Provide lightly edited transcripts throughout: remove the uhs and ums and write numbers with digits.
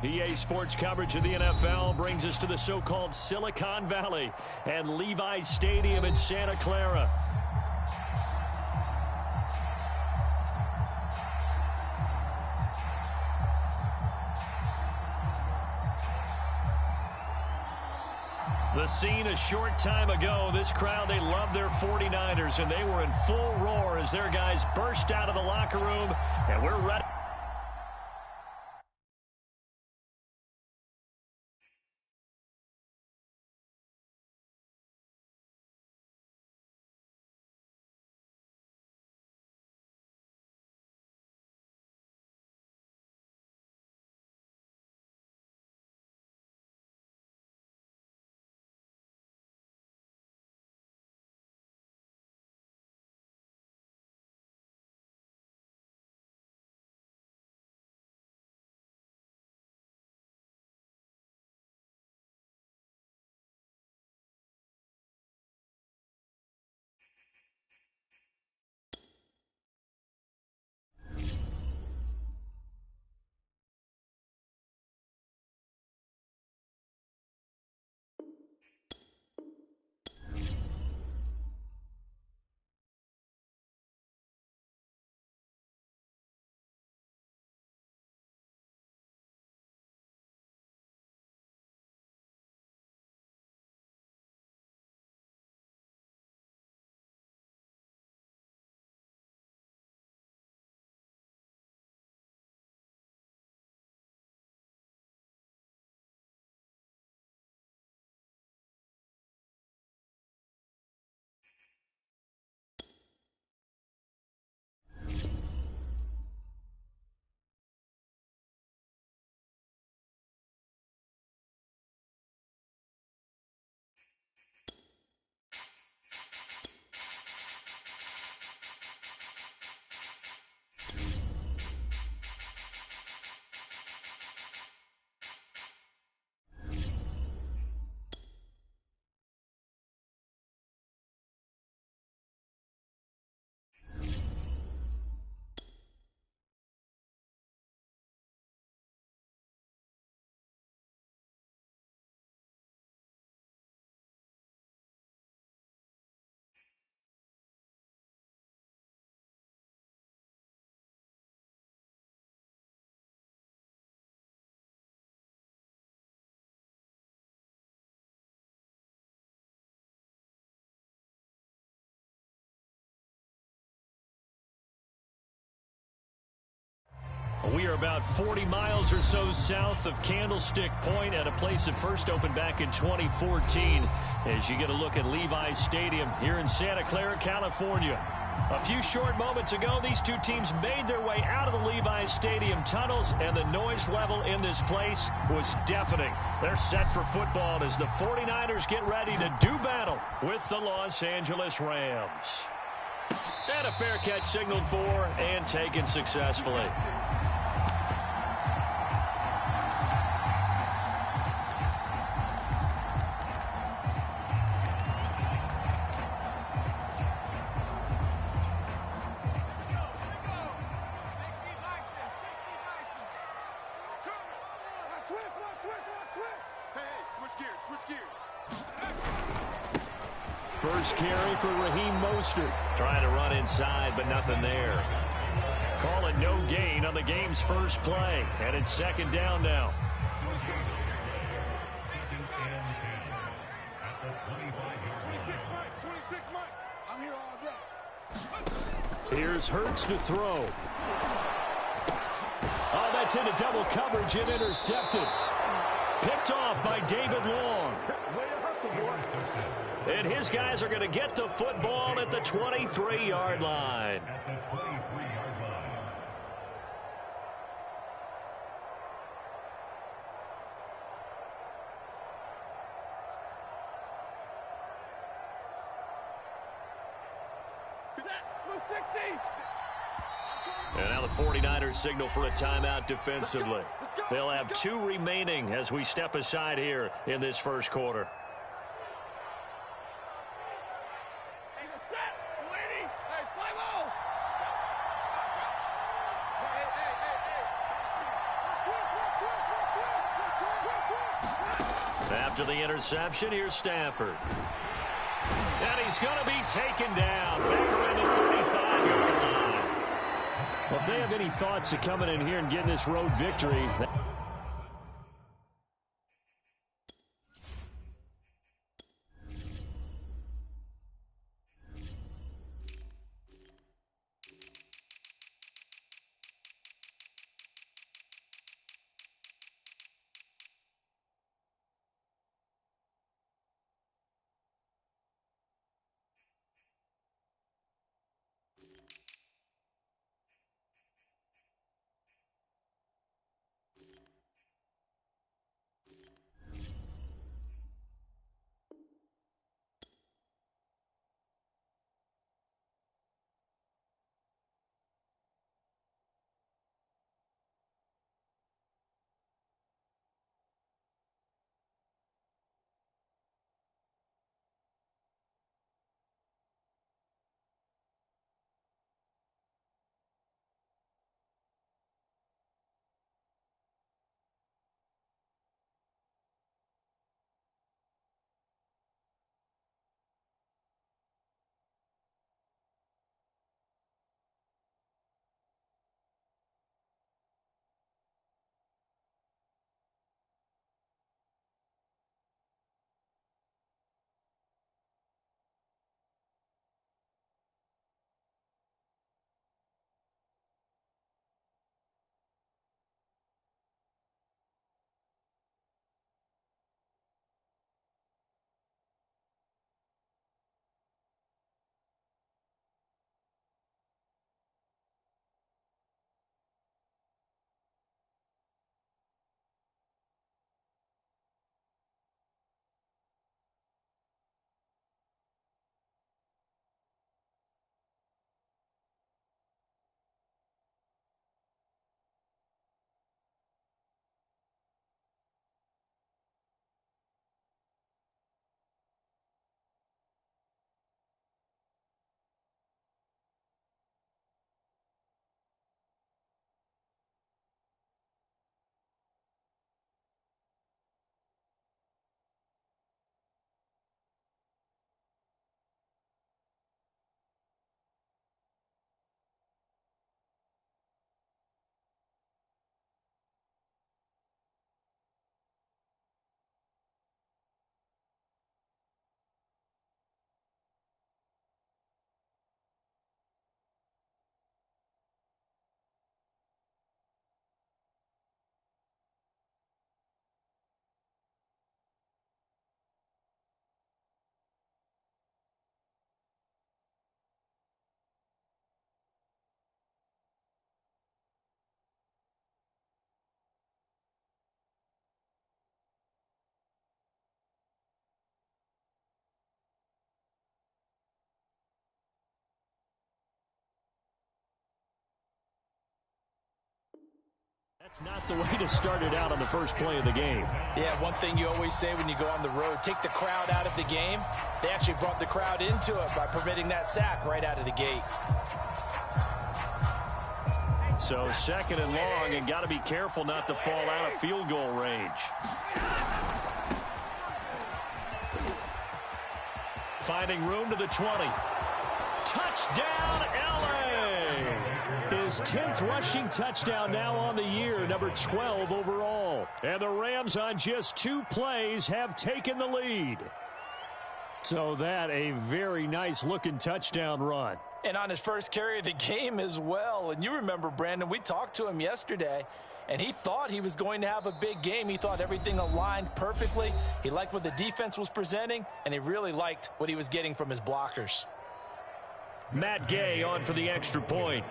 EA Sports coverage of the NFL brings us to the so-called Silicon Valley and Levi Stadium in Santa Clara. The scene a short time ago, this crowd, they love their 49ers, and they were in full roar as their guys burst out of the locker room, and we're ready. We are about 40 miles or so south of Candlestick Point at a place that first opened back in 2014 as you get a look at Levi Stadium here in Santa Clara, California. A few short moments ago, these two teams made their way out of the Levi Stadium tunnels, and the noise level in this place was deafening. They're set for football as the 49ers get ready to do battle with the Los Angeles Rams. And a fair catch signaled for and taken successfully. First carry for Raheem Mostert. Trying to run inside, but nothing there. Call it no gain on the game's first play. And it's second down now. Here's Hurts to throw. Oh, that's into double coverage and intercepted. Picked off by David Long. And his guys are going to get the football at the 23-yard line. And now the 49ers signal for a timeout defensively. They'll have 2 remaining as we step aside here in this first quarter. After the interception, here's Stafford. And he's going to be taken down back around the 35-yard line. Well, if they have any thoughts of coming in here and getting this road victory... That's not the way to start it out on the first play of the game. Yeah, one thing you always say when you go on the road, take the crowd out of the game. They actually brought the crowd into it by permitting that sack right out of the gate. So second and long, and got to be careful not to fall out of field goal range. Finding room to the 20. Touchdown, LA! His 10th rushing touchdown now on the year, number 12 overall. And the Rams on just 2 plays have taken the lead. So that a very nice looking touchdown run. And on his first carry of the game as well. And you remember, Brandon, we talked to him yesterday, and he thought he was going to have a big game. He thought everything aligned perfectly. He liked what the defense was presenting, and he really liked what he was getting from his blockers. Matt Gay on for the extra point.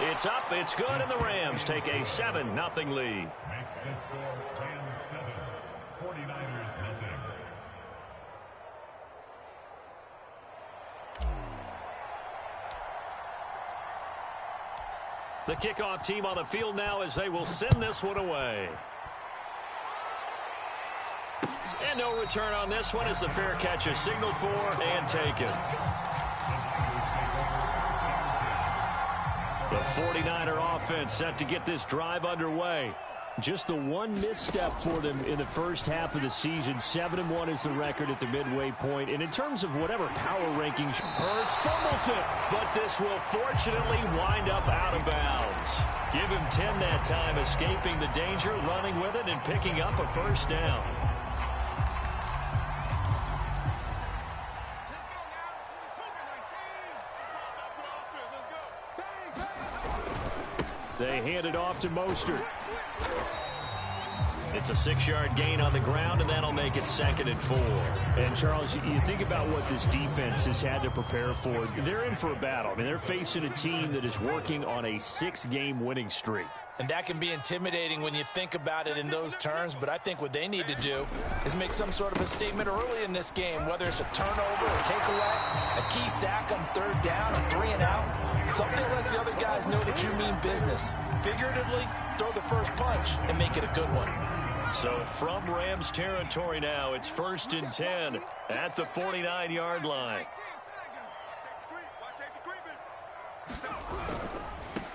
It's up, it's good, and the Rams take a 7-0 lead. The kickoff team on the field now as they will send this one away. And no return on this one as the fair catch is signaled for and taken. The 49er offense set to get this drive underway. Just the one misstep for them in the first half of the season. 7-1 is the record at the midway point. And in terms of whatever power rankings, Hurts fumbles it. But this will fortunately wind up out of bounds. Give him 10 that time, escaping the danger, running with it, and picking up a first down. They hand it off to Mostert. It's a 6-yard gain on the ground, and that'll make it 2nd and 4. And, Charles, you think about what this defense has had to prepare for. They're in for a battle. I mean, they're facing a team that is working on a 6-game winning streak. And that can be intimidating when you think about it in those terms, but I think what they need to do is make some sort of a statement early in this game, whether it's a turnover, a takeaway, a key sack on 3rd down, a 3-and-out. Something lets the other guys know that you mean business. Figuratively, throw the first punch and make it a good one. So from Rams territory now, it's 1st and 10 at the 49-yard line.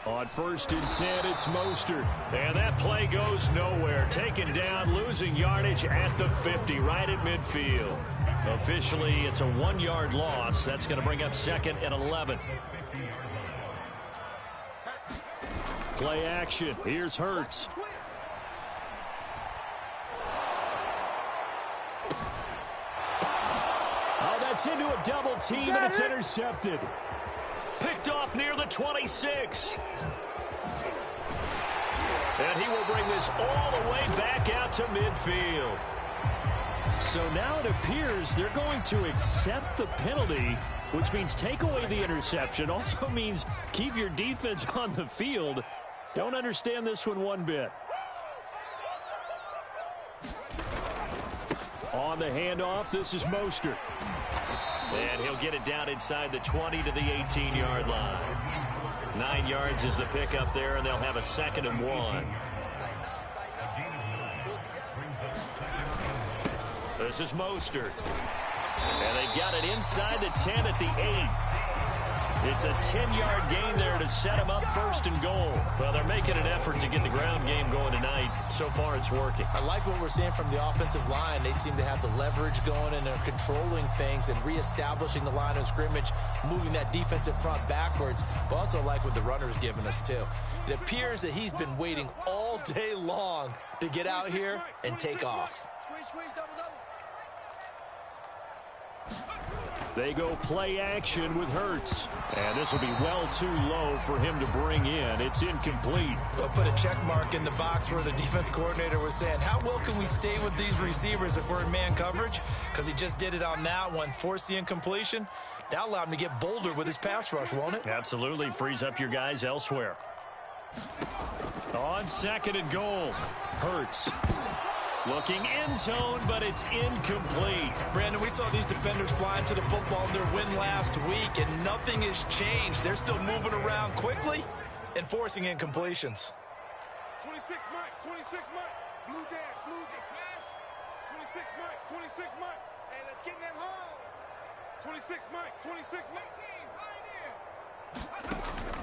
On 1st and 10, it's Mostert. And that play goes nowhere. Taken down, losing yardage at the 50, right at midfield. Officially, it's a 1-yard loss. That's going to bring up 2nd and 11. Play action. Here's Hurts. Oh, that's into a double team, and it's intercepted. Picked off near the 26. And he will bring this all the way back out to midfield. So now it appears they're going to accept the penalty, which means take away the interception. Also means keep your defense on the field. Don't understand this one bit. On the handoff, this is Mostert. And he'll get it down inside the 20 to the 18-yard line. 9 yards is the pickup there, and they'll have a 2nd and 1. This is Mostert. And they've got it inside the 10 at the 8. It's a 10-yard gain there to set them up 1st and goal. Well, they're making an effort to get the ground game going tonight. So far, it's working. I like what we're seeing from the offensive line. They seem to have the leverage going, and they're controlling things and reestablishing the line of scrimmage, moving that defensive front backwards. But also like what the runner's giving us, too. It appears that he's been waiting all day long to get out here and take off. Squeeze, double. They go play action with Hurts. And this will be well too low for him to bring in. It's incomplete. We'll put a check mark in the box where the defense coordinator was saying, how well can we stay with these receivers if we're in man coverage? Because he just did it on that one. Force the incompletion. That allowed him to get bolder with his pass rush, won't it? Absolutely. Frees up your guys elsewhere. On 2nd and goal, Hurts. Looking end zone, but it's incomplete. Brandon, we saw these defenders flying to the football in their win last week, and nothing has changed. They're still moving around quickly and forcing incompletions. 26 Mike. Blue down. Smash. 26 Mike. Hey, let's get in them holes. 26 Mike.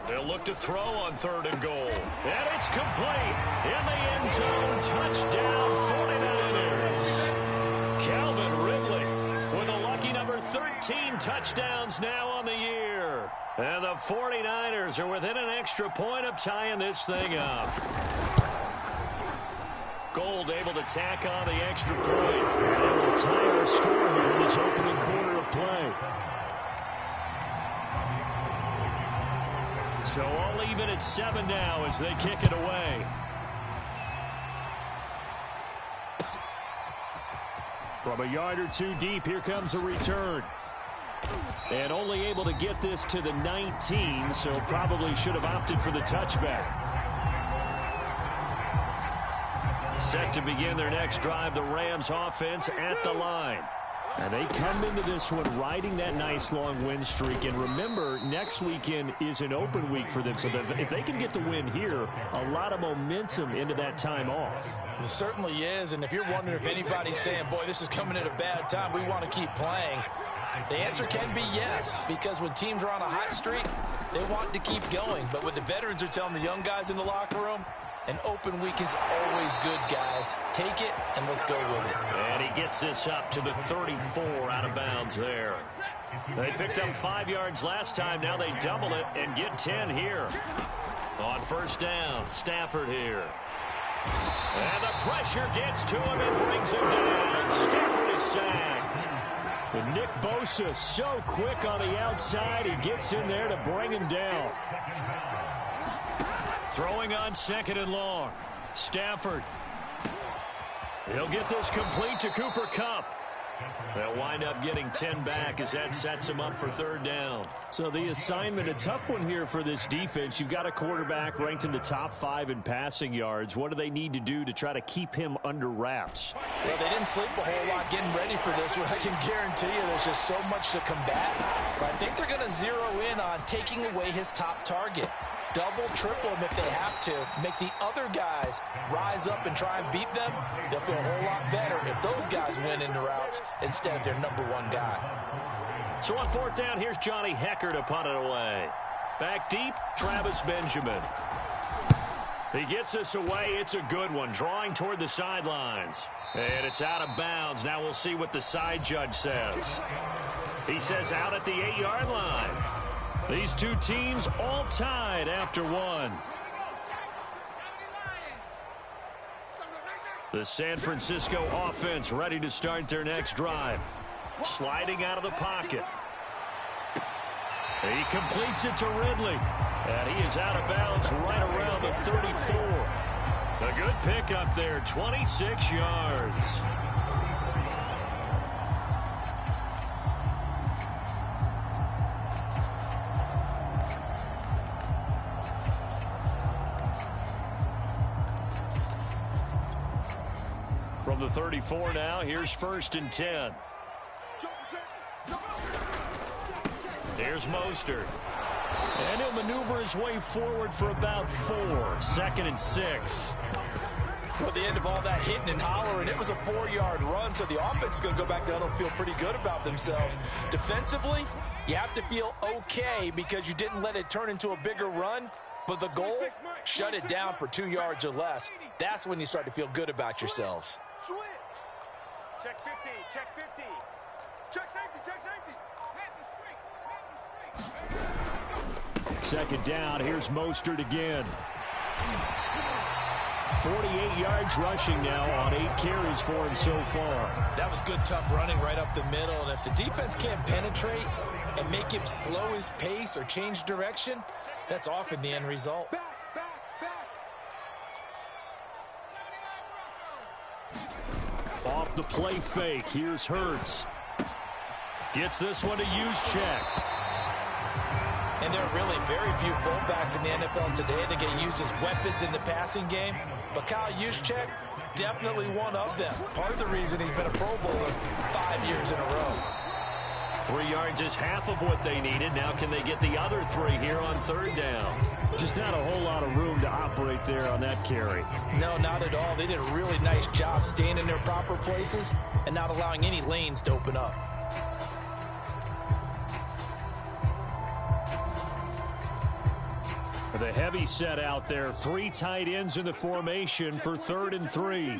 They'll look to throw on 3rd and goal. And it's complete. In the end zone. Touchdown, 49ers. Calvin Ridley with a lucky number 13 touchdowns now on the year. And the 49ers are within an extra point of tying this thing up. Gold able to tack on the extra point. And they will tie our score here in this opening quarter of play. So all even at 7 now as they kick it away. From a yard or two deep, here comes a return. And only able to get this to the 19, so probably should have opted for the touchback. Set to begin their next drive, the Rams offense at the line. And they come into this one riding that nice long win streak. And remember, next weekend is an open week for them. So that if they can get the win here, a lot of momentum into that time off. It certainly is. And if you're wondering if anybody's saying, boy, this is coming at a bad time, we want to keep playing, the answer can be yes. Because when teams are on a hot streak, They want to keep going, but what the veterans are telling the young guys in the locker room, an open week is always good, guys. Take it, and let's go with it. And he gets this up to the 34 out of bounds there. They picked up 5 yards last time. Now they double it and get 10 here. On first down, Stafford here. And the pressure gets to him and brings him down. Stafford is sacked. And Nick Bosa so quick on the outside. He gets in there to bring him down. Throwing on 2nd and long. Stafford. He'll get this complete to Cooper Kupp. They'll wind up getting 10 back as that sets him up for 3rd down. So the assignment, a tough one here for this defense. You've got a quarterback ranked in the top 5 in passing yards. What do they need to do to try to keep him under wraps? Well, they didn't sleep a whole lot getting ready for this one. I can guarantee you there's just so much to combat. But I think they're going to zero in on taking away his top target. Double, triple him if they have to. Make the other guys rise up and try and beat them. They'll feel a whole lot better if those guys win in the routes instead of their number 1 guy. So on 4th down, here's Johnny Hecker to punt it away. Back deep, Travis Benjamin. He gets this away. It's a good one. Drawing toward the sidelines. And it's out of bounds. Now we'll see what the side judge says. He says out at the 8-yard line. These two teams all tied after 1. The San Francisco offense ready to start their next drive. Sliding out of the pocket. He completes it to Ridley. And he is out of bounds right around the 34. A good pickup there, 26 yards. From the 34 now, here's 1st and 10. Here's Mostert. And he'll maneuver his way forward for about 4. 2nd and 6. Well, at the end of all that hitting and hollering, it was a 4-yard run, so the offense is going to go back down and feel pretty good about themselves. Defensively, you have to feel okay because you didn't let it turn into a bigger run. But the goal, shut it down for 2 yards or less. That's when you start to feel good about yourselves. Switch. Check 50. Check 50. Check safety. Check safety. Second down. Here's Mostert again. 48 yards rushing now on 8 carries for him so far. That was good, tough running right up the middle. And if the defense can't penetrate and make him slow his pace or change direction, that's often the end result. Off the play fake. Here's Hurts. Gets this one to Juszczyk. And there are really very few fullbacks in the NFL today that get used as weapons in the passing game. But Kyle Juszczyk, definitely one of them. Part of the reason he's been a Pro Bowler 5 years in a row. 3 yards is half of what they needed. Now can they get the other 3 here on 3rd down? Just not a whole lot of room to operate there on that carry. No, not at all. They did a really nice job staying in their proper places and not allowing any lanes to open up. The heavy set out there. 3 tight ends in the formation for 3rd and 3.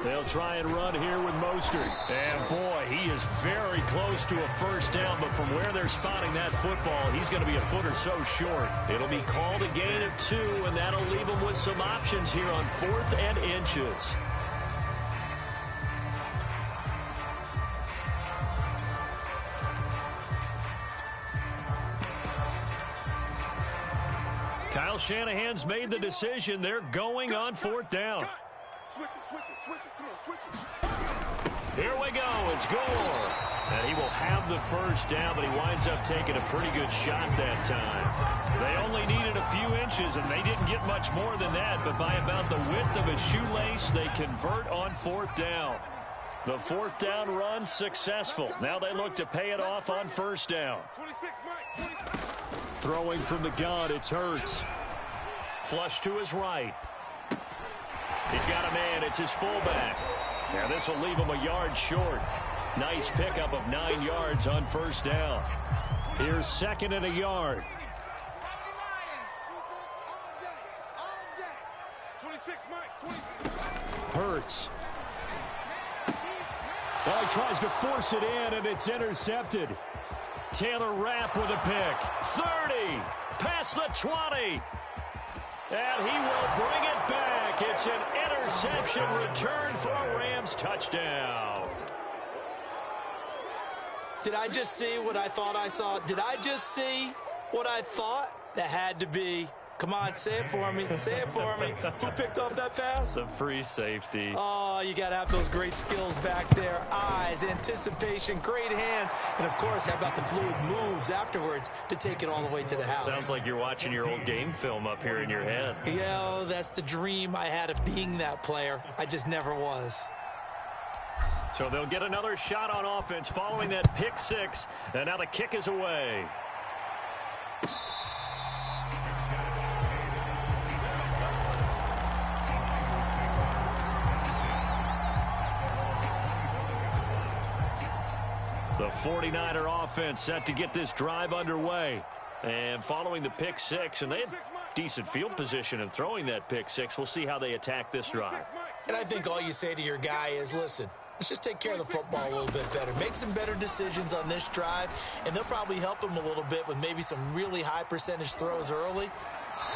They'll try and run here with Mostert. And boy, he is very close to a first down, but from where they're spotting that football, he's going to be a foot or so short. It'll be called a gain of 2, and that'll leave him with some options here on 4th and inches. Kyle Shanahan's made the decision. They're going on 4th down. Switch it. Come on, switch it. Here we go. It's Gore. And he will have the first down, but he winds up taking a pretty good shot that time. They only needed a few inches, and they didn't get much more than that. But by about the width of a shoelace, they convert on 4th down. The 4th down run successful. Now they look to pay it off on 1st down. 26, Mike. Throwing from the gun, it's Hurts. Flush to his right. He's got a man. It's his fullback. Now this will leave him a yard short. Nice pickup of 9 yards on first down. Here's 2nd and a yard. 26, Mike. 26. Hurts. Well, he tries to force it in, and it's intercepted. Taylor Rapp with a pick. 30. Past the 20. And he will bring it back. It's an interception return for a Rams touchdown. Did I just see what I thought I saw? Did I just see what I thought? That had to be. Come on, say it for me. Say it for me. Who picked up that pass? The free safety. Oh, you got to have those great skills back there. Eyes, anticipation, great hands. And, of course, how about the fluid moves afterwards to take it all the way to the house? Sounds like you're watching your old game film up here in your head. Yeah, that's the dream I had of being that player. I just never was. So they'll get another shot on offense following that pick six. And now the kick is away. The 49er offense set to get this drive underway. And following the pick six, and they had decent field position in throwing that pick six. We'll see how they attack this drive. And I think all you say to your guy is, listen, let's just take care of the football a little bit better. Make some better decisions on this drive, and they'll probably help him a little bit with maybe some really high percentage throws early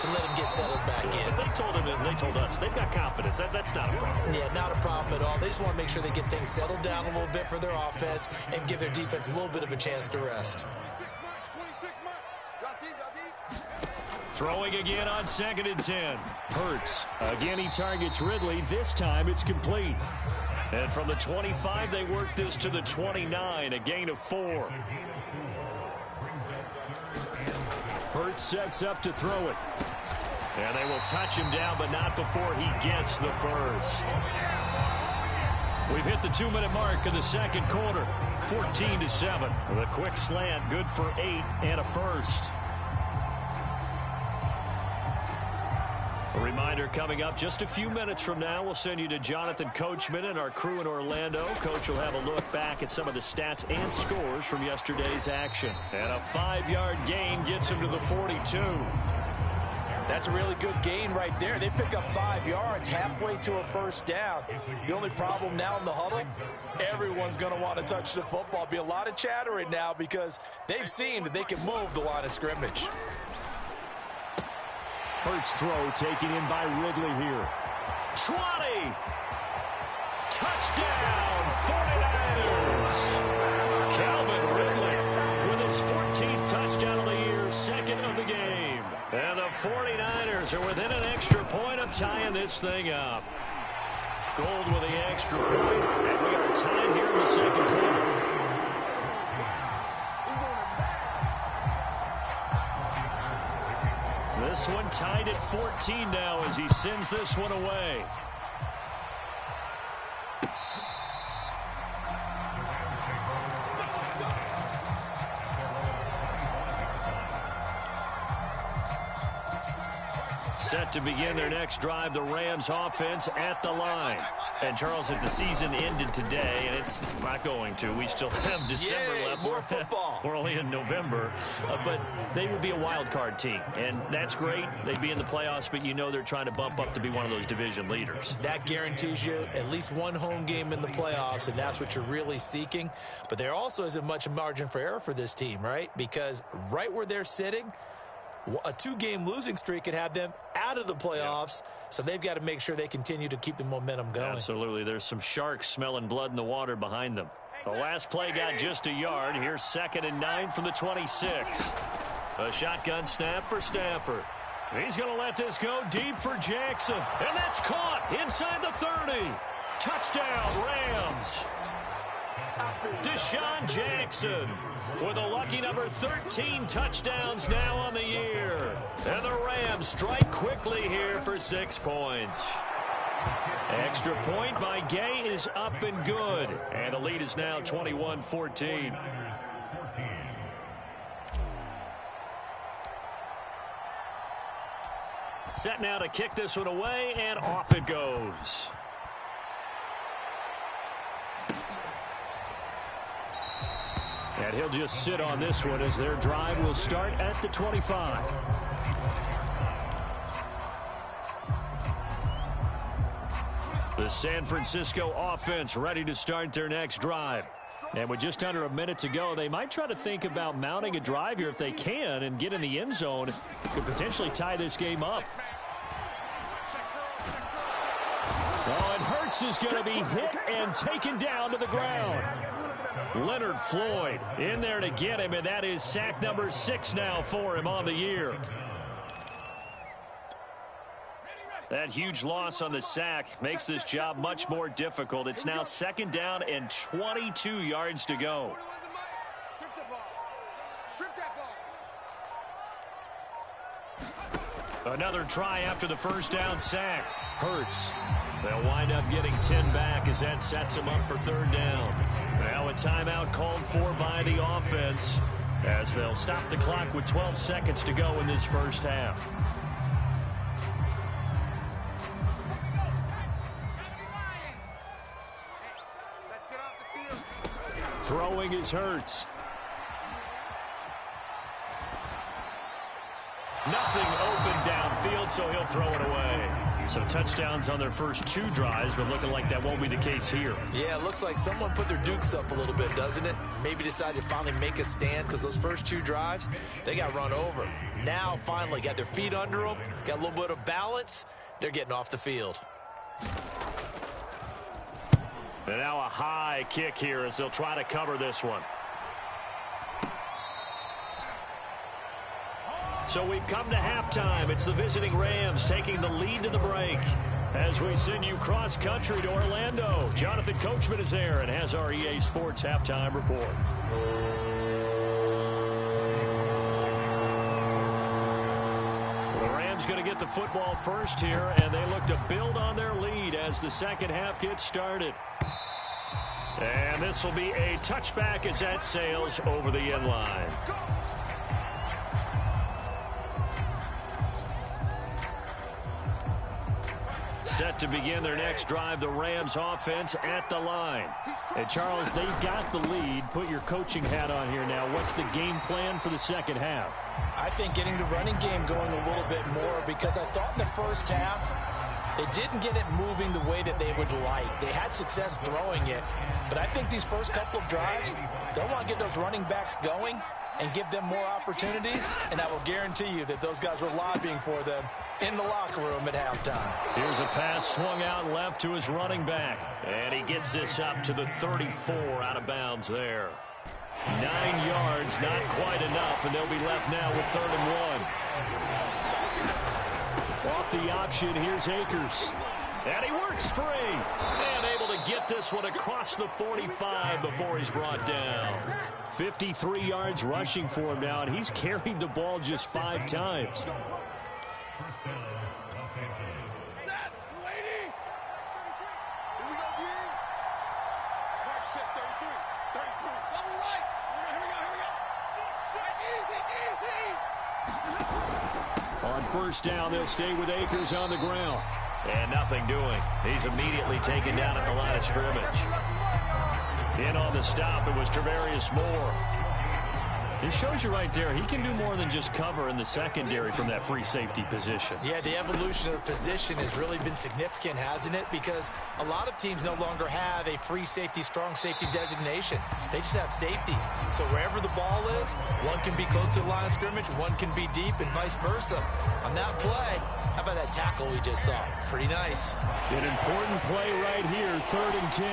to let him get settled back in. They told him, and they told us, they've got confidence. That's not a problem. Yeah, not a problem at all. They just want to make sure they get things settled down a little bit for their offense and give their defense a little bit of a chance to rest. 26, Mike. Drop deep. Throwing again on 2nd and 10. Hurts. Again, he targets Ridley. This time it's complete. And from the 25, they work this to the 29, a gain of 4. Hurts sets up to throw it. And they will touch him down, but not before he gets the first. We've hit the 2-minute mark of the second quarter. 14-7. The quick slant, good for 8 and a first. A reminder coming up just a few minutes from now, we'll send you to Jonathan Coachman and our crew in Orlando. Coach will have a look back at some of the stats and scores from yesterday's action. And a 5-yard gain gets him to the 42. That's a really good gain right there. They pick up 5 yards halfway to a first down. The only problem now in the huddle, everyone's going to want to touch the football. Be a lot of chatter right now because they've seen that they can move the line of scrimmage. Hurts throw taken in by Ridley here. 20. Touchdown, 49ers. Calvin Ridley with his 14th touchdown of the year, 2nd of the game. And the 49ers are within an extra point of tying this thing up. Gold with the extra point, and we are tied here in the second quarter. This one tied at 14 now as he sends this one away. Set to begin their next drive, the Rams offense at the line. And, Charles, if the season ended today, and it's not going to, we still have December left. More football. We're only in November. But they would be a wild card team, and that's great. They'd be in the playoffs, but you know they're trying to bump up to be one of those division leaders. That guarantees you at least one home game in the playoffs, and that's what you're really seeking. But there also isn't much margin for error for this team, right? Because right where they're sitting, a 2-game losing streak could have them out of the playoffs, so they've got to make sure they continue to keep the momentum going. Absolutely. There's some sharks smelling blood in the water behind them. The last play got just a yard. Here's 2nd and 9 from the 26. A shotgun snap for Stafford. He's going to let this go deep for Jackson. And that's caught inside the 30. Touchdown, Rams. Deshaun Jackson with a lucky number 13 touchdowns now on the year. And the Rams strike quickly here for 6 points. Extra point by Gay is up and good. And the lead is now 21-14. Set now to kick this one away, and off it goes. And he'll just sit on this one as their drive will start at the 25. The San Francisco offense ready to start their next drive. And with just under a minute to go, they might try to think about mounting a drive here if they can and get in the end zone. Could potentially tie this game up. Oh, and Hurts is going to be hit and taken down to the ground. Leonard Floyd in there to get him, and that is sack number 6 now for him on the year. That huge loss on the sack makes this job much more difficult. It's now 2nd down and 22 yards to go. Another try after the first down sack. Hurts. They'll wind up getting 10 back as that sets them up for 3rd down. Now a timeout called for by the offense as they'll stop the clock with 12 seconds to go in this first half. Throwing is Hurts. Nothing open downfield, so he'll throw it away. So touchdowns on their first 2 drives, but looking like that won't be the case here. Yeah, it looks like someone put their dukes up a little bit, doesn't it? Maybe decided to finally make a stand because those first 2 drives, they got run over. Now, finally, got their feet under them, got a little bit of balance. They're getting off the field. And now a high kick here as they'll try to cover this one. So we've come to halftime. It's the visiting Rams taking the lead to the break. As we send you cross-country to Orlando, Jonathan Coachman is there and has our EA Sports halftime report. The Rams going to get the football first here, and they look to build on their lead as the second half gets started. And this will be a touchback as that sails over the end line. Set to begin their next drive, the Rams offense at the line. And Charles, they've got the lead. Put your coaching hat on here now. What's the game plan for the second half? I think getting the running game going a little bit more because I thought in the first half they didn't get it moving the way that they would like. They had success throwing it, but I think these first couple of drives, they'll want to get those running backs going and give them more opportunities, and I will guarantee you that those guys were lobbying for them in the locker room at halftime. Here's a pass swung out left to his running back, and he gets this up to the 34 out of bounds there. 9 yards, not quite enough, and they'll be left now with 3rd and 1. Off the option, here's Akers. And he works free. And able to get this one across the 45 before he's brought down. 53 yards rushing for him now, and he's carried the ball just 5 times. On first down, they'll stay with Akers on the ground. And nothing doing. He's immediately taken down at the line of scrimmage. In on the stop, it was Travarius Moore. This shows you right there, he can do more than just cover in the secondary from that free safety position. Yeah, the evolution of the position has really been significant, hasn't it? Because a lot of teams no longer have a free safety, strong safety designation. They just have safeties. So wherever the ball is, one can be close to the line of scrimmage, one can be deep, and vice versa. On that play, how about that tackle we just saw? Pretty nice. An important play right here, 3rd and 10.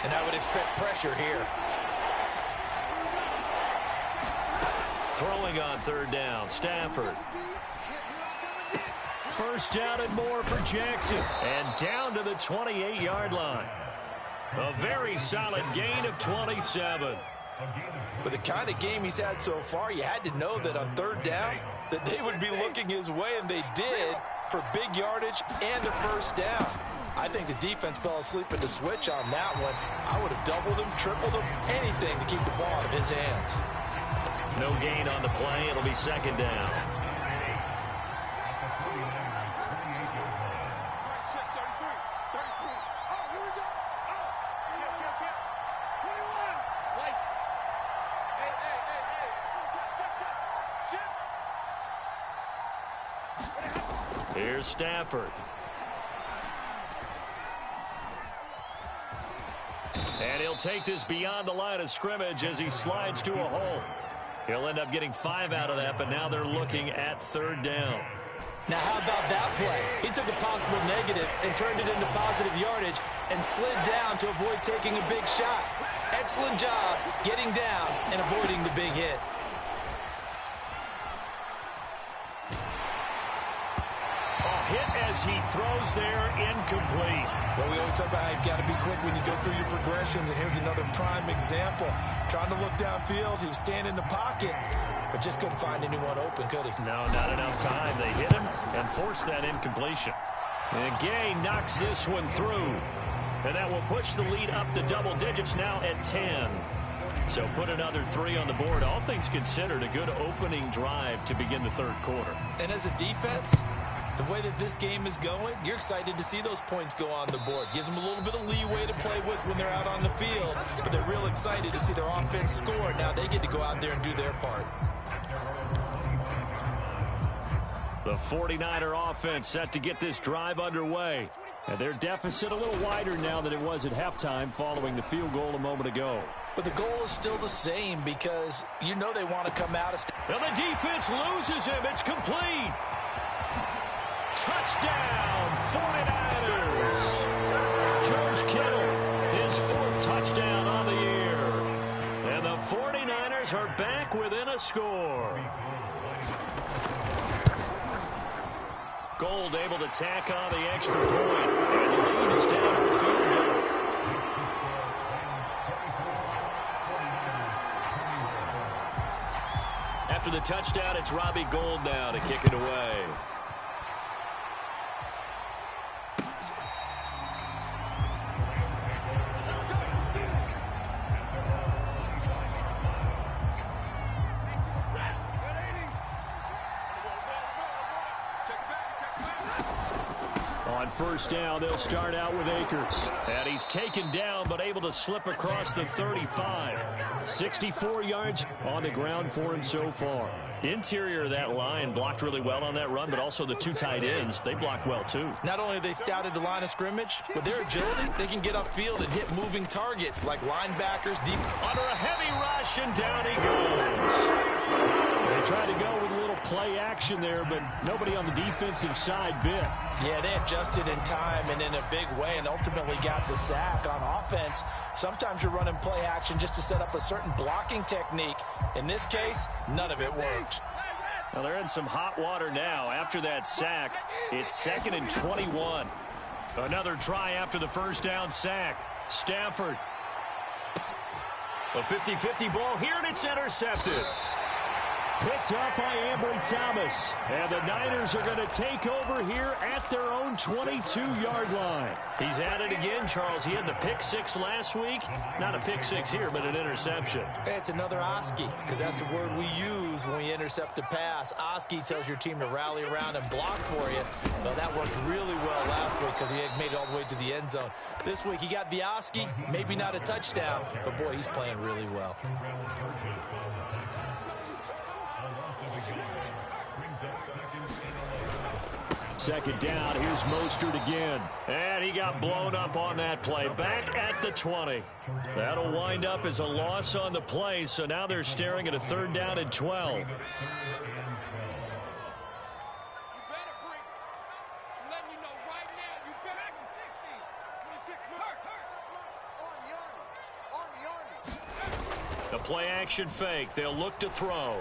And I would expect pressure here. Throwing on 3rd down, Stafford. First down and more for Jackson. And down to the 28-yard line. A very solid gain of 27. With the kind of game he's had so far, you had to know that on 3rd down, that they would be looking his way, and they did, for big yardage and a first down. I think the defense fell asleep at the switch on that one. I would have doubled him, tripled him, anything to keep the ball out of his hands. No gain on the play. It'll be 2nd down. Here's Stafford. And he'll take this beyond the line of scrimmage as he slides to a hole. He'll end up getting 5 out of that, but now they're looking at 3rd down. Now, how about that play? He took a possible negative and turned it into positive yardage and slid down to avoid taking a big shot. Excellent job getting down and avoiding the big hit. Hit as he throws there, incomplete. Well, we always talk about how you've got to be quick when you go through your progressions, and here's another prime example. Trying to look downfield, he was standing in the pocket, but just couldn't find anyone open, could he? No, not enough time. They hit him and forced that incompletion. And Gay knocks this one through, and that will push the lead up to double digits now at 10. So put another 3 on the board. All things considered, a good opening drive to begin the 3rd quarter. And as a defense, the way that this game is going, you're excited to see those points go on the board. Gives them a little bit of leeway to play with when they're out on the field, but they're real excited to see their offense score. Now they get to go out there and do their part. The 49er offense set to get this drive underway. And their deficit a little wider now than it was at halftime following the field goal a moment ago. But the goal is still the same because you know they want to come out. And the defense loses him. It's complete. Touchdown, 49ers. George Kittle, his 4th touchdown on the year. And the 49ers are back within a score. Gold able to tack on the extra point. And the lead is down to the field goal. After the touchdown, it's Robbie Gould now to kick it away. On 1st down, they'll start out with Akers. And he's taken down, but able to slip across the 35. 64 yards on the ground for him so far. Interior of that line blocked really well on that run, but also the 2 tight ends, they blocked well too. Not only have they scouted the line of scrimmage, with their agility, they can get upfield and hit moving targets like linebackers deep. Under a heavy rush, and down he goes. They tried to go with a little play action there, but nobody on the defensive side bit. Yeah, they adjusted in time and in a big way and ultimately got the sack. On offense, sometimes you're running play action just to set up a certain blocking technique. In this case, none of it worked. Well, they're in some hot water now. After that sack, it's 2nd and 21. Another try after the 1st down sack. Stafford. A 50-50 ball here, and it's intercepted. Picked up by Ambry Thomas. And the Niners are going to take over here at their own 22-yard line. He's at it again, Charles. He had the pick-6 last week. Not a pick-6 here, but an interception. Hey, it's another Oski, because that's the word we use when we intercept a pass. Oski tells your team to rally around and block for you. Well, that worked really well last week because he had made it all the way to the end zone. This week, he got the Oski, maybe not a touchdown, but, boy, he's playing really well. 2nd down. Here's Mostert again. And he got blown up on that play. Back at the 20. That'll wind up as a loss on the play. So now they're staring at a 3rd down and 12. The play action fake. They'll look to throw.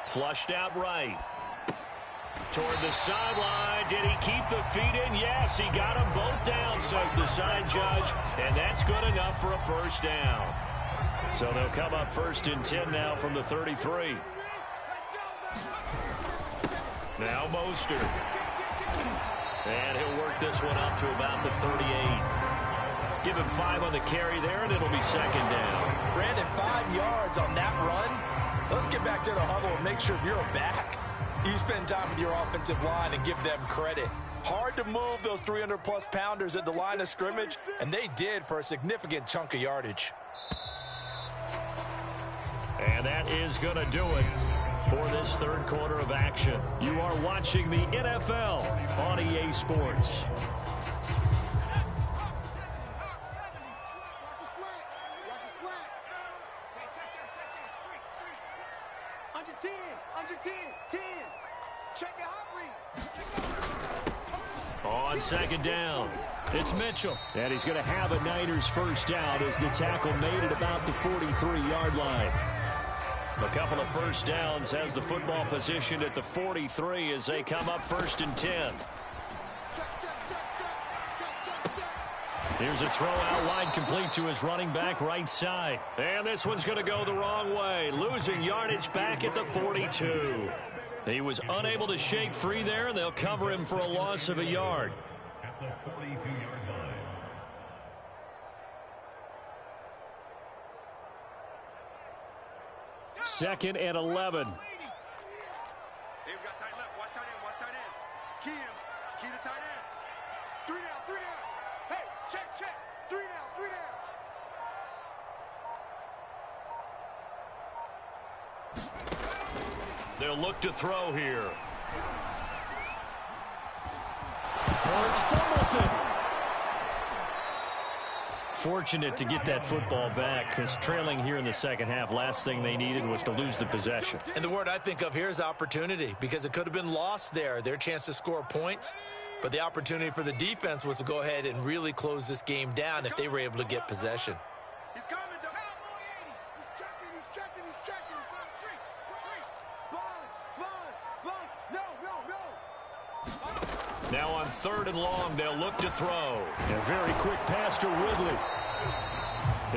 Flushed out right. Toward the sideline. Did he keep the feet in? Yes, he got them both down, says the side judge. And that's good enough for a 1st down. So they'll come up 1st and 10 now from the 33. Now Mostert. And he'll work this one up to about the 38. Give him 5 on the carry there, and it'll be 2nd down. Brandon, 5 yards on that run. Let's get back to the huddle and make sure if you're a back, you spend time with your offensive line and give them credit. Hard to move those 300-plus pounders at the line of scrimmage, and they did for a significant chunk of yardage. And that is going to do it. for this third quarter of action. You are watching the NFL on EA Sports. On second down, it's Mitchell. And he's going to have a Niners first down as the tackle made it about the 43-yard line. A couple of first downs has the football positioned at the 43 as they come up 1st and 10. Here's a throw out wide, complete to his running back right side. And this one's going to go the wrong way, losing yardage back at the 42. He was unable to shake free there, and they'll cover him for a loss of a yard. At the 42-yard line. Second and 11. Hey, we got tight left. Watch tight end. Watch tight end. Key him. Key the tight end. 3 down. 3 down. Hey, check. 3 down. 3 down. They'll look to throw here. Hurts fumbles it. Fortunate to get that football back, because trailing here in the second half, last thing they needed was to lose the possession. And the word I think of here is opportunity, because it could have been lost there, their chance to score points. But the opportunity for the defense was to go ahead and really close this game down if they were able to get possession. He's coming. He's checking. Sponge. No. Now on 3rd and long, they'll look to throw. A very quick pass to Ridley.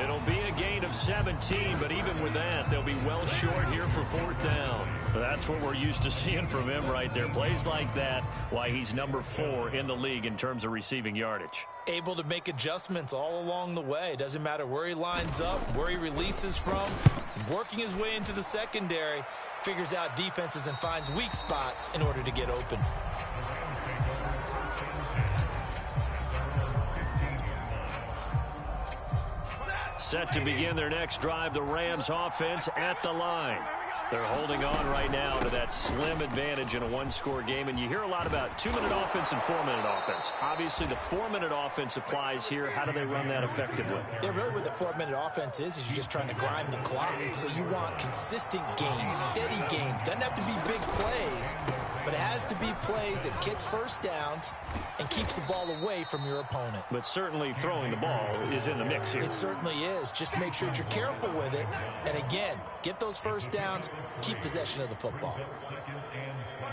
It'll be a gain of 17, but even with that, they'll be well short here for 4th down. That's what we're used to seeing from him right there. Plays like that, why he's number 4 in the league in terms of receiving yardage. Able to make adjustments all along the way. Doesn't matter where he lines up, where he releases from. Working his way into the secondary, figures out defenses and finds weak spots in order to get open. Set to begin their next drive, the Rams offense at the line. They're holding on right now to that slim advantage in a one-score game, and you hear a lot about 2-minute offense and 4-minute offense. Obviously, the 4-minute offense applies here. How do they run that effectively? Yeah, really what the 4-minute offense is you're just trying to grind the clock. So you want consistent gains, steady gains. Doesn't have to be big plays, but it has to be plays that gets first downs and keeps the ball away from your opponent. But certainly throwing the ball is in the mix here. It certainly is. Just make sure that you're careful with it. And again, get those first downs, keep possession of the football.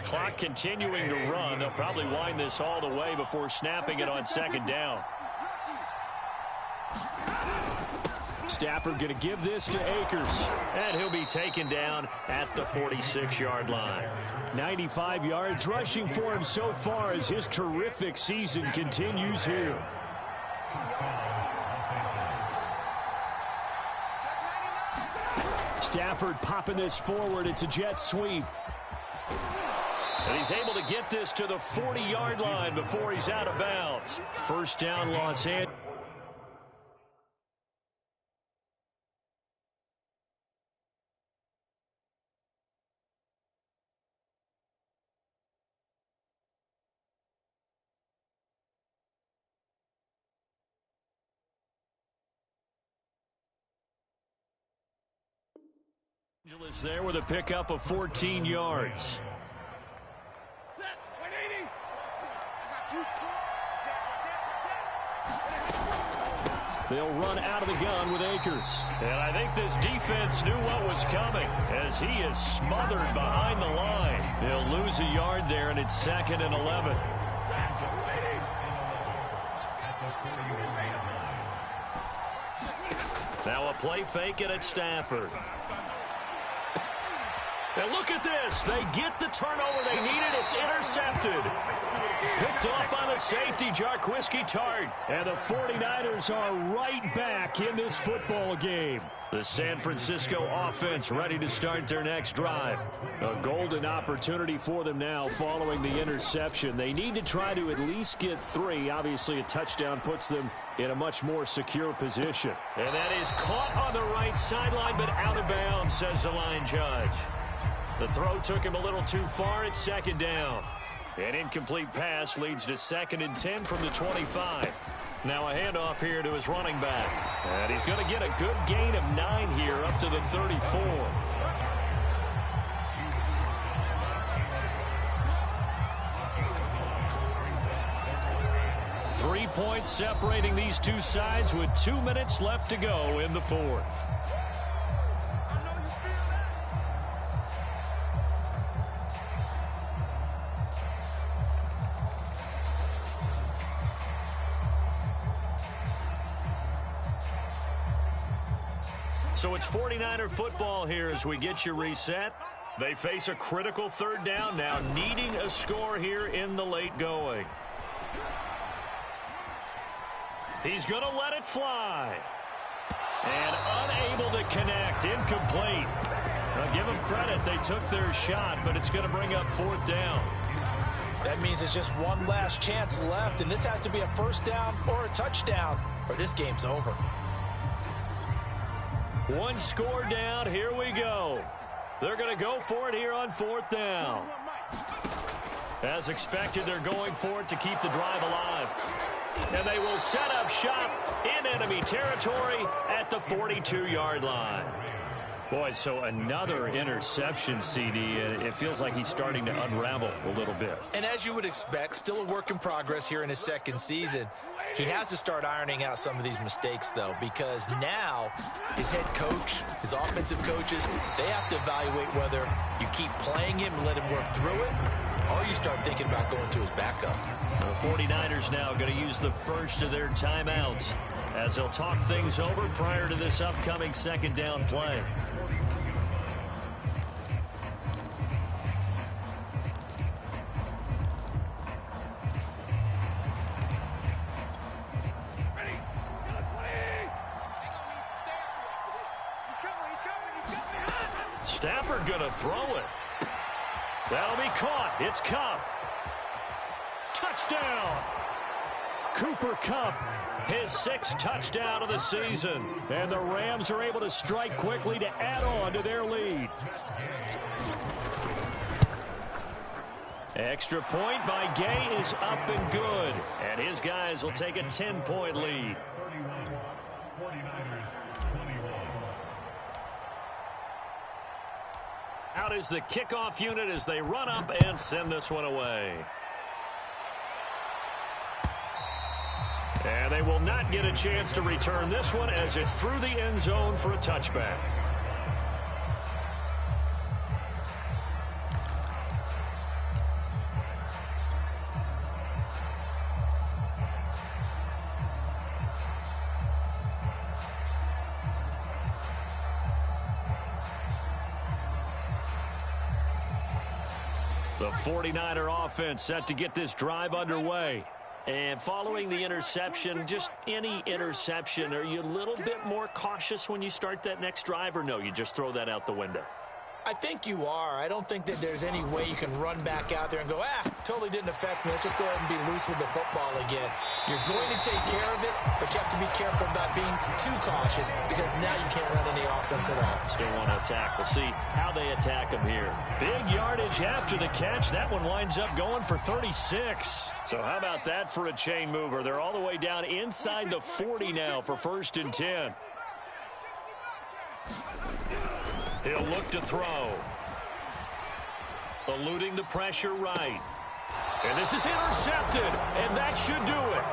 Clock continuing to run. They'll probably wind this all the way before snapping it on 2nd down. Stafford going to give this to Akers. And he'll be taken down at the 46-yard line. 95 yards rushing for him so far as his terrific season continues here. Stafford popping this forward. It's a jet sweep. And he's able to get this to the 40-yard line before he's out of bounds. First down, Los Angeles. There with a pickup of 14 yards. They'll run out of the gun with Akers. And I think this defense knew what was coming as he is smothered behind the line. They'll lose a yard there, and it's 2nd and 11. Now a play fake it at Stafford. And look at this. They get the turnover they needed. It's intercepted. Picked off by the safety, Jarquiski Tart. And the 49ers are right back in this football game. The San Francisco offense ready to start their next drive. A golden opportunity for them now following the interception. They need to try to at least get 3. Obviously, a touchdown puts them in a much more secure position. And that is caught on the right sideline, but out of bounds, says the line judge. The throw took him a little too far. It's second down. An incomplete pass leads to 2nd and 10 from the 25. Now a handoff here to his running back. And he's going to get a good gain of 9 here up to the 34. 3 points separating these two sides with 2 minutes left to go in the 4th. So it's 49er football here as we get you reset. They face a critical 3rd down now, needing a score here in the late going. He's going to let it fly. And unable to connect. Incomplete. Now give them credit. They took their shot, but it's going to bring up 4th down. That means it's just one last chance left, and this has to be a 1st down or a touchdown, or this game's over. One score down. Here we go. They're going to go for it here on 4th down. As expected, they're going for it to keep the drive alive. And they will set up shop in enemy territory at the 42-yard line. Boy, so another interception, CD, and it feels like he's starting to unravel a little bit. And as you would expect, still a work in progress here in his 2nd season. He has to start ironing out some of these mistakes, though, because now his head coach, his offensive coaches, they have to evaluate whether you keep playing him and let him work through it, or you start thinking about going to his backup. The 49ers now going to use the first of their timeouts as they'll talk things over prior to this upcoming 2nd down play. Stafford going to throw it. That'll be caught. It's Kupp. Touchdown. Cooper Kupp, his 6th touchdown of the season. And the Rams are able to strike quickly to add on to their lead. Extra point by Gay is up and good. And his guys will take a 10-point lead. Out is the kickoff unit as they run up and send this one away. And they will not get a chance to return this one as it's through the end zone for a touchback. The 49er offense set to get this drive underway. And following the interception, just any interception, are you a little bit more cautious when you start that next drive, or no, you just throw that out the window? I think you are. I don't think that there's any way you can run back out there and go, totally didn't affect me. Let's just go ahead and be loose with the football again. You're going to take care of it, but you have to be careful about being too cautious because now you can't run any offense at all. Still want to attack. We'll see how they attack him here. Big yardage after the catch. That one winds up going for 36. So how about that for a chain mover? They're all the way down inside the 40 now for 1st and 10. He'll look to throw. Eluding the pressure right. And this is intercepted. And that should do it.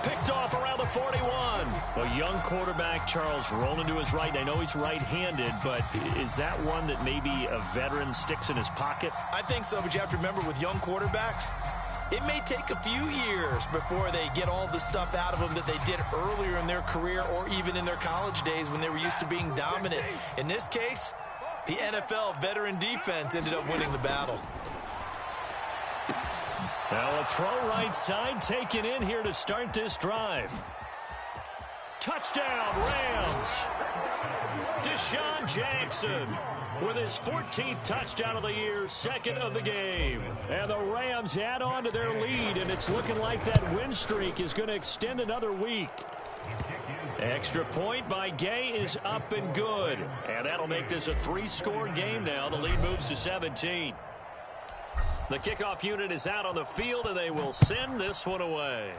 Picked off around the 41. A young quarterback, Charles, rolling to his right. I know he's right-handed, but is that one that maybe a veteran sticks in his pocket? I think so, but you have to remember with young quarterbacks, it may take a few years before they get all the stuff out of them that they did earlier in their career or even in their college days when they were used to being dominant. In this case, the NFL veteran defense ended up winning the battle. Now a throw right side taken in here to start this drive. Touchdown, Rams. Deshaun Jackson with his 14th touchdown of the year, 2nd of the game. And the Rams add on to their lead, and it's looking like that win streak is going to extend another week. Extra point by Gay is up and good. And that'll make this a 3-score game now. The lead moves to 17. The kickoff unit is out on the field, and they will send this one away.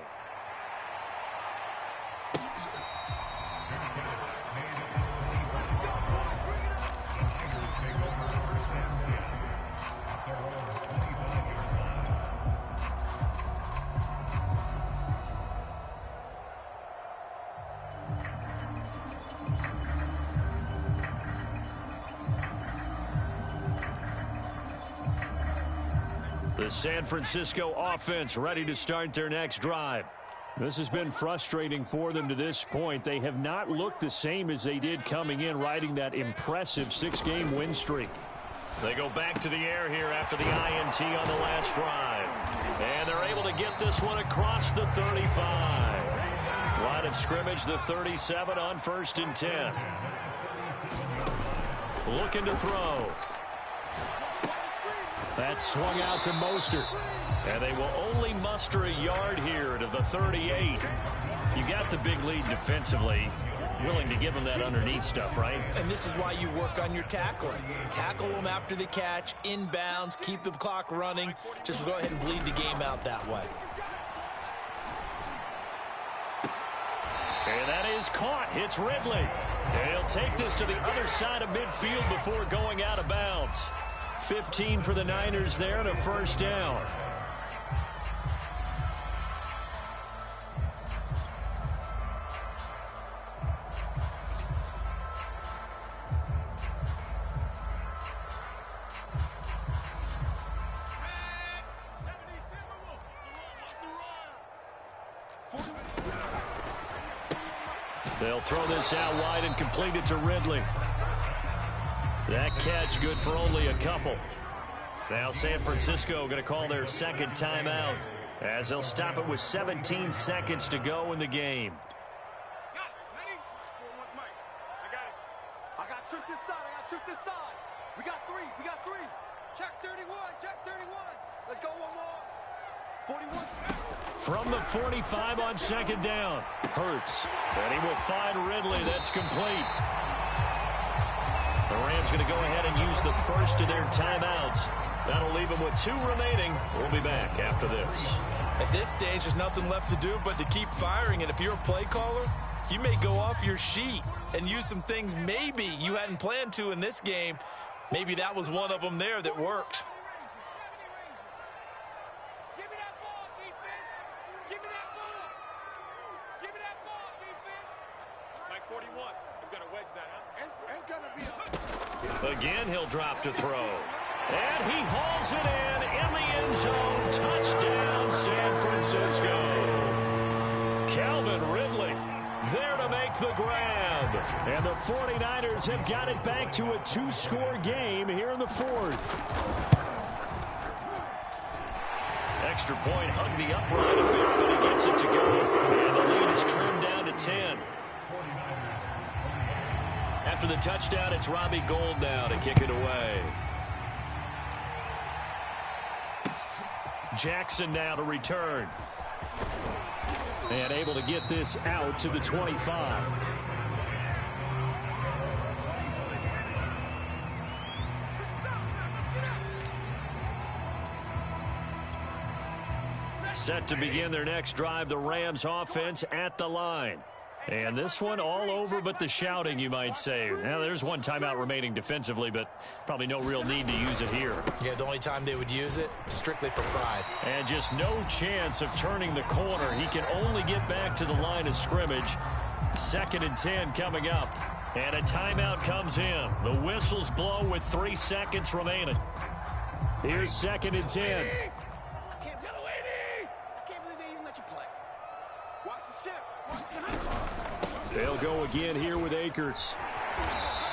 The San Francisco offense ready to start their next drive. This has been frustrating for them to this point. They have not looked the same as they did coming in, riding that impressive 6-game win streak. They go back to the air here after the INT on the last drive. And they're able to get this one across the 35. Line of scrimmage, the 37 on 1st and 10. Looking to throw. That's swung out to Mostert. And they will only muster a yard here to the 38. You got the big lead defensively. Willing to give them that underneath stuff, right? And this is why you work on your tackling. Tackle them after the catch, inbounds, keep the clock running. Just go ahead and bleed the game out that way. And that is caught. It's Ridley. He'll take this to the other side of midfield before going out of bounds. 15 for the Niners there and a 1st down. They'll throw this out wide and complete it to Ridley. That catch good for only a couple. Now San Francisco going to call their second timeout as they'll stop it with 17 seconds to go in the game. I got trick this side. We got three. Check 31. Let's go one more. 41. From the 45 on 2nd down. Hurts. And he will find Ridley. That's complete. The Rams going to go ahead and use the first of their timeouts. That'll leave them with 2 remaining. We'll be back after this. At this stage, there's nothing left to do but to keep firing. And if you're a play caller, you may go off your sheet and use some things maybe you hadn't planned to in this game. Maybe that was one of them there that worked. Again, he'll drop to throw. And he hauls it in the end zone. Touchdown, San Francisco. Calvin Ridley there to make the grab. And the 49ers have got it back to a 2-score game here in the 4th. Extra point hugged the upright a bit, but he gets it to go. And the lead is trimmed down to 10. After the touchdown, it's Robbie Gould now to kick it away. Jackson now to return. And able to get this out to the 25. Set to begin their next drive, the Rams offense at the line. And this one all over but the shouting, you might say. Now, there's one timeout remaining defensively, but probably no real need to use it here. Yeah, the only time they would use it, strictly for pride. And just no chance of turning the corner. He can only get back to the line of scrimmage. 2nd and 10 coming up. And a timeout comes in. The whistles blow with 3 seconds remaining. Here's 2nd and 10. They'll go again here with Akers.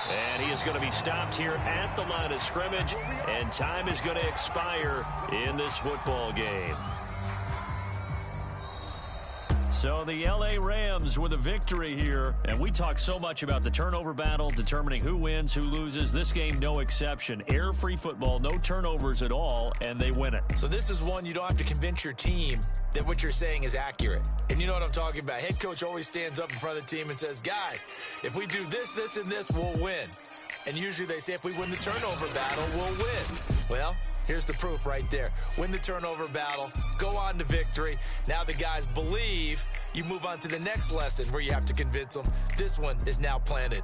And he is going to be stopped here at the line of scrimmage. And time is going to expire in this football game. So the L.A. Rams with a victory here. And we talk so much about the turnover battle, determining who wins, who loses. This game, no exception. Air-free football, no turnovers at all, and they win it. So this is one you don't have to convince your team that what you're saying is accurate. And you know what I'm talking about. Head coach always stands up in front of the team and says, guys, if we do this, this, and this, we'll win. And usually they say if we win the turnover battle, we'll win. Well, here's the proof right there. Win the turnover battle, go on to victory. Now the guys believe. You move on to the next lesson where you have to convince them. This one is now planted.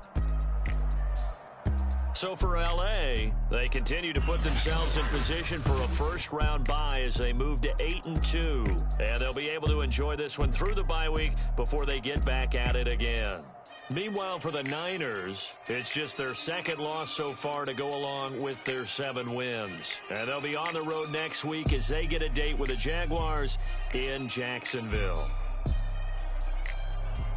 So for L.A., they continue to put themselves in position for a first-round bye as they move to 8-2. And they'll be able to enjoy this one through the bye week before they get back at it again. Meanwhile, for the Niners, it's just their second loss so far to go along with their 7 wins. And they'll be on the road next week as they get a date with the Jaguars in Jacksonville.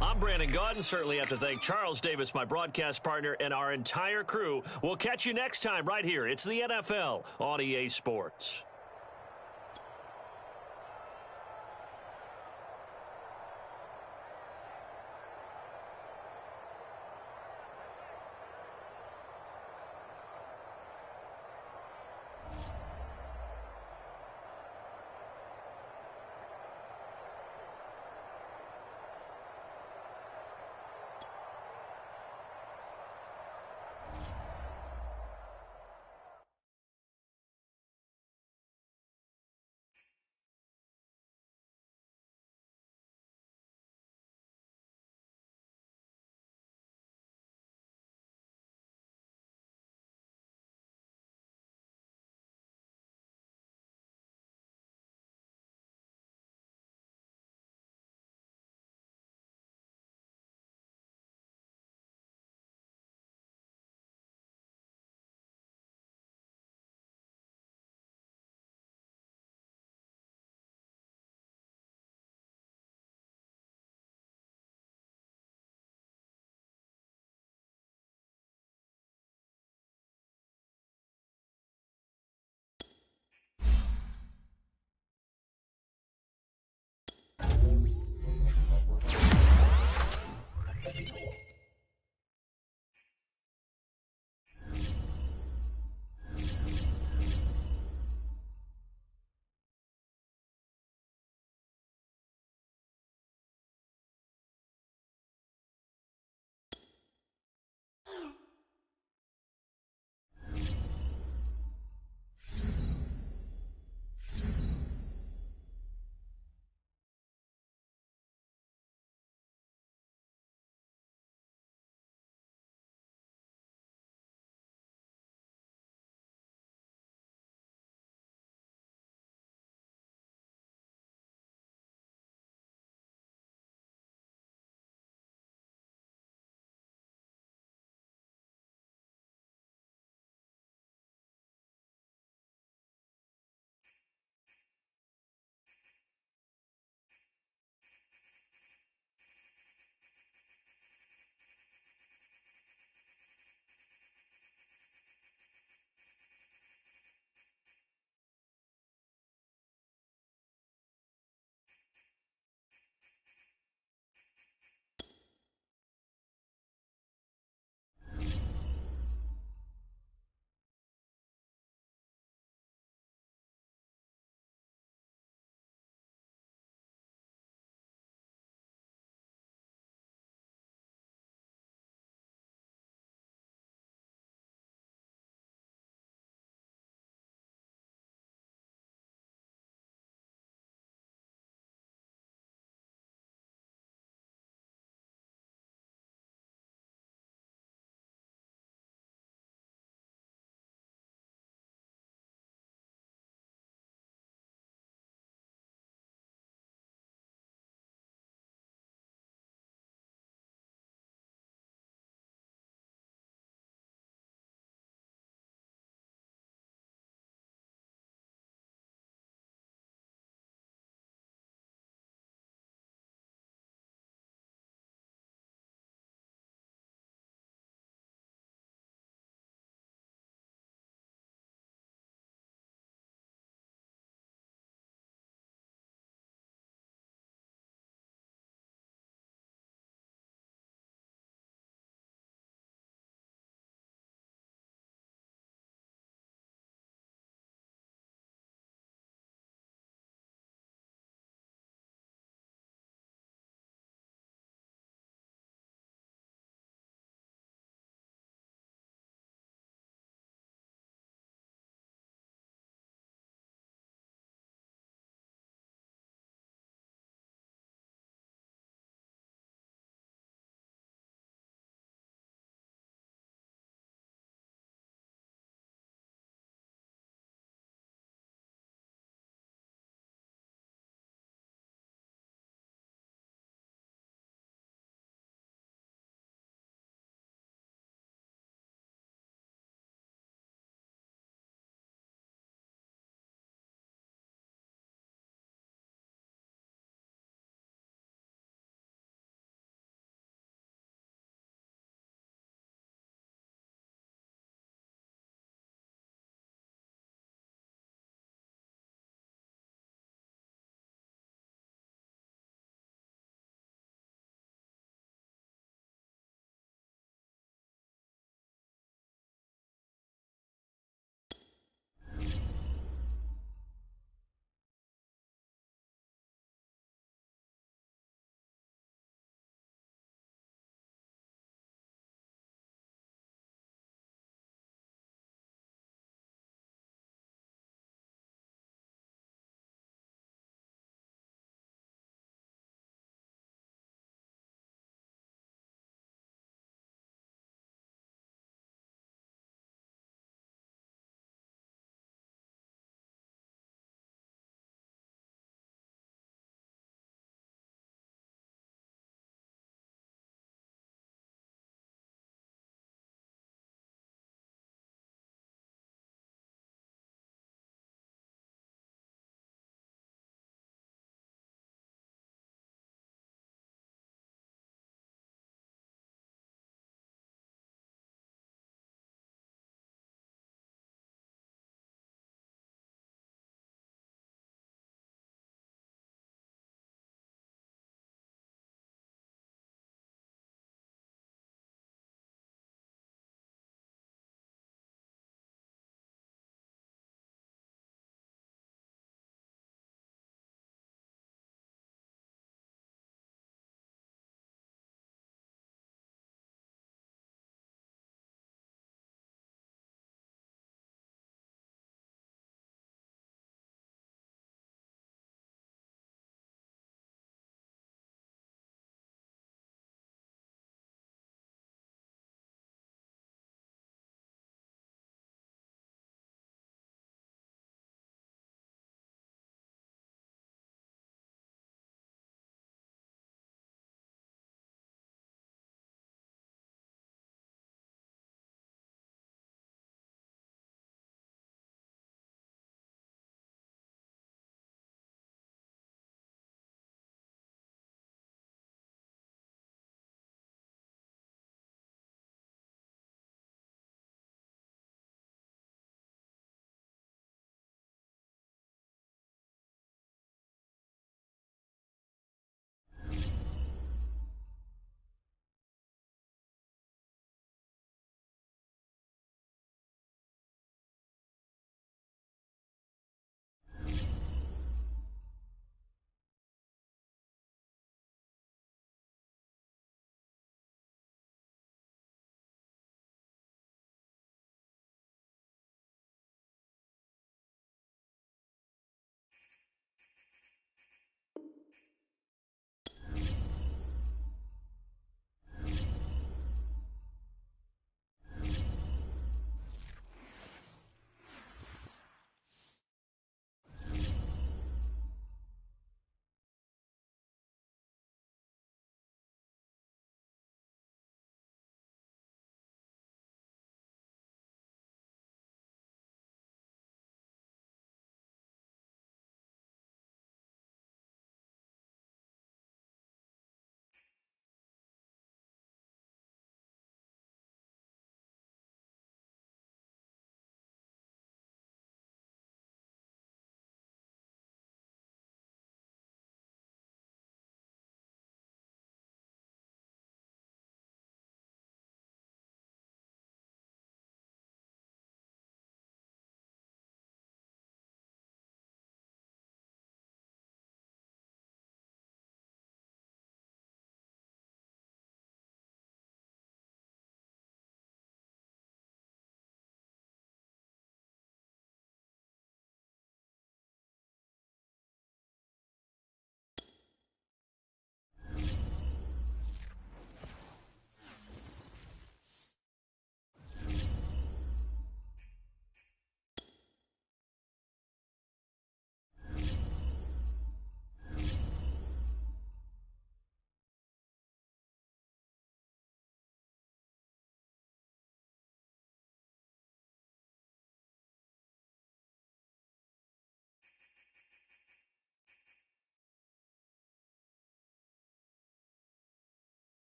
I'm Brandon Gaudin. Certainly have to thank Charles Davis, my broadcast partner, and our entire crew. We'll catch you next time right here. It's the NFL on EA Sports.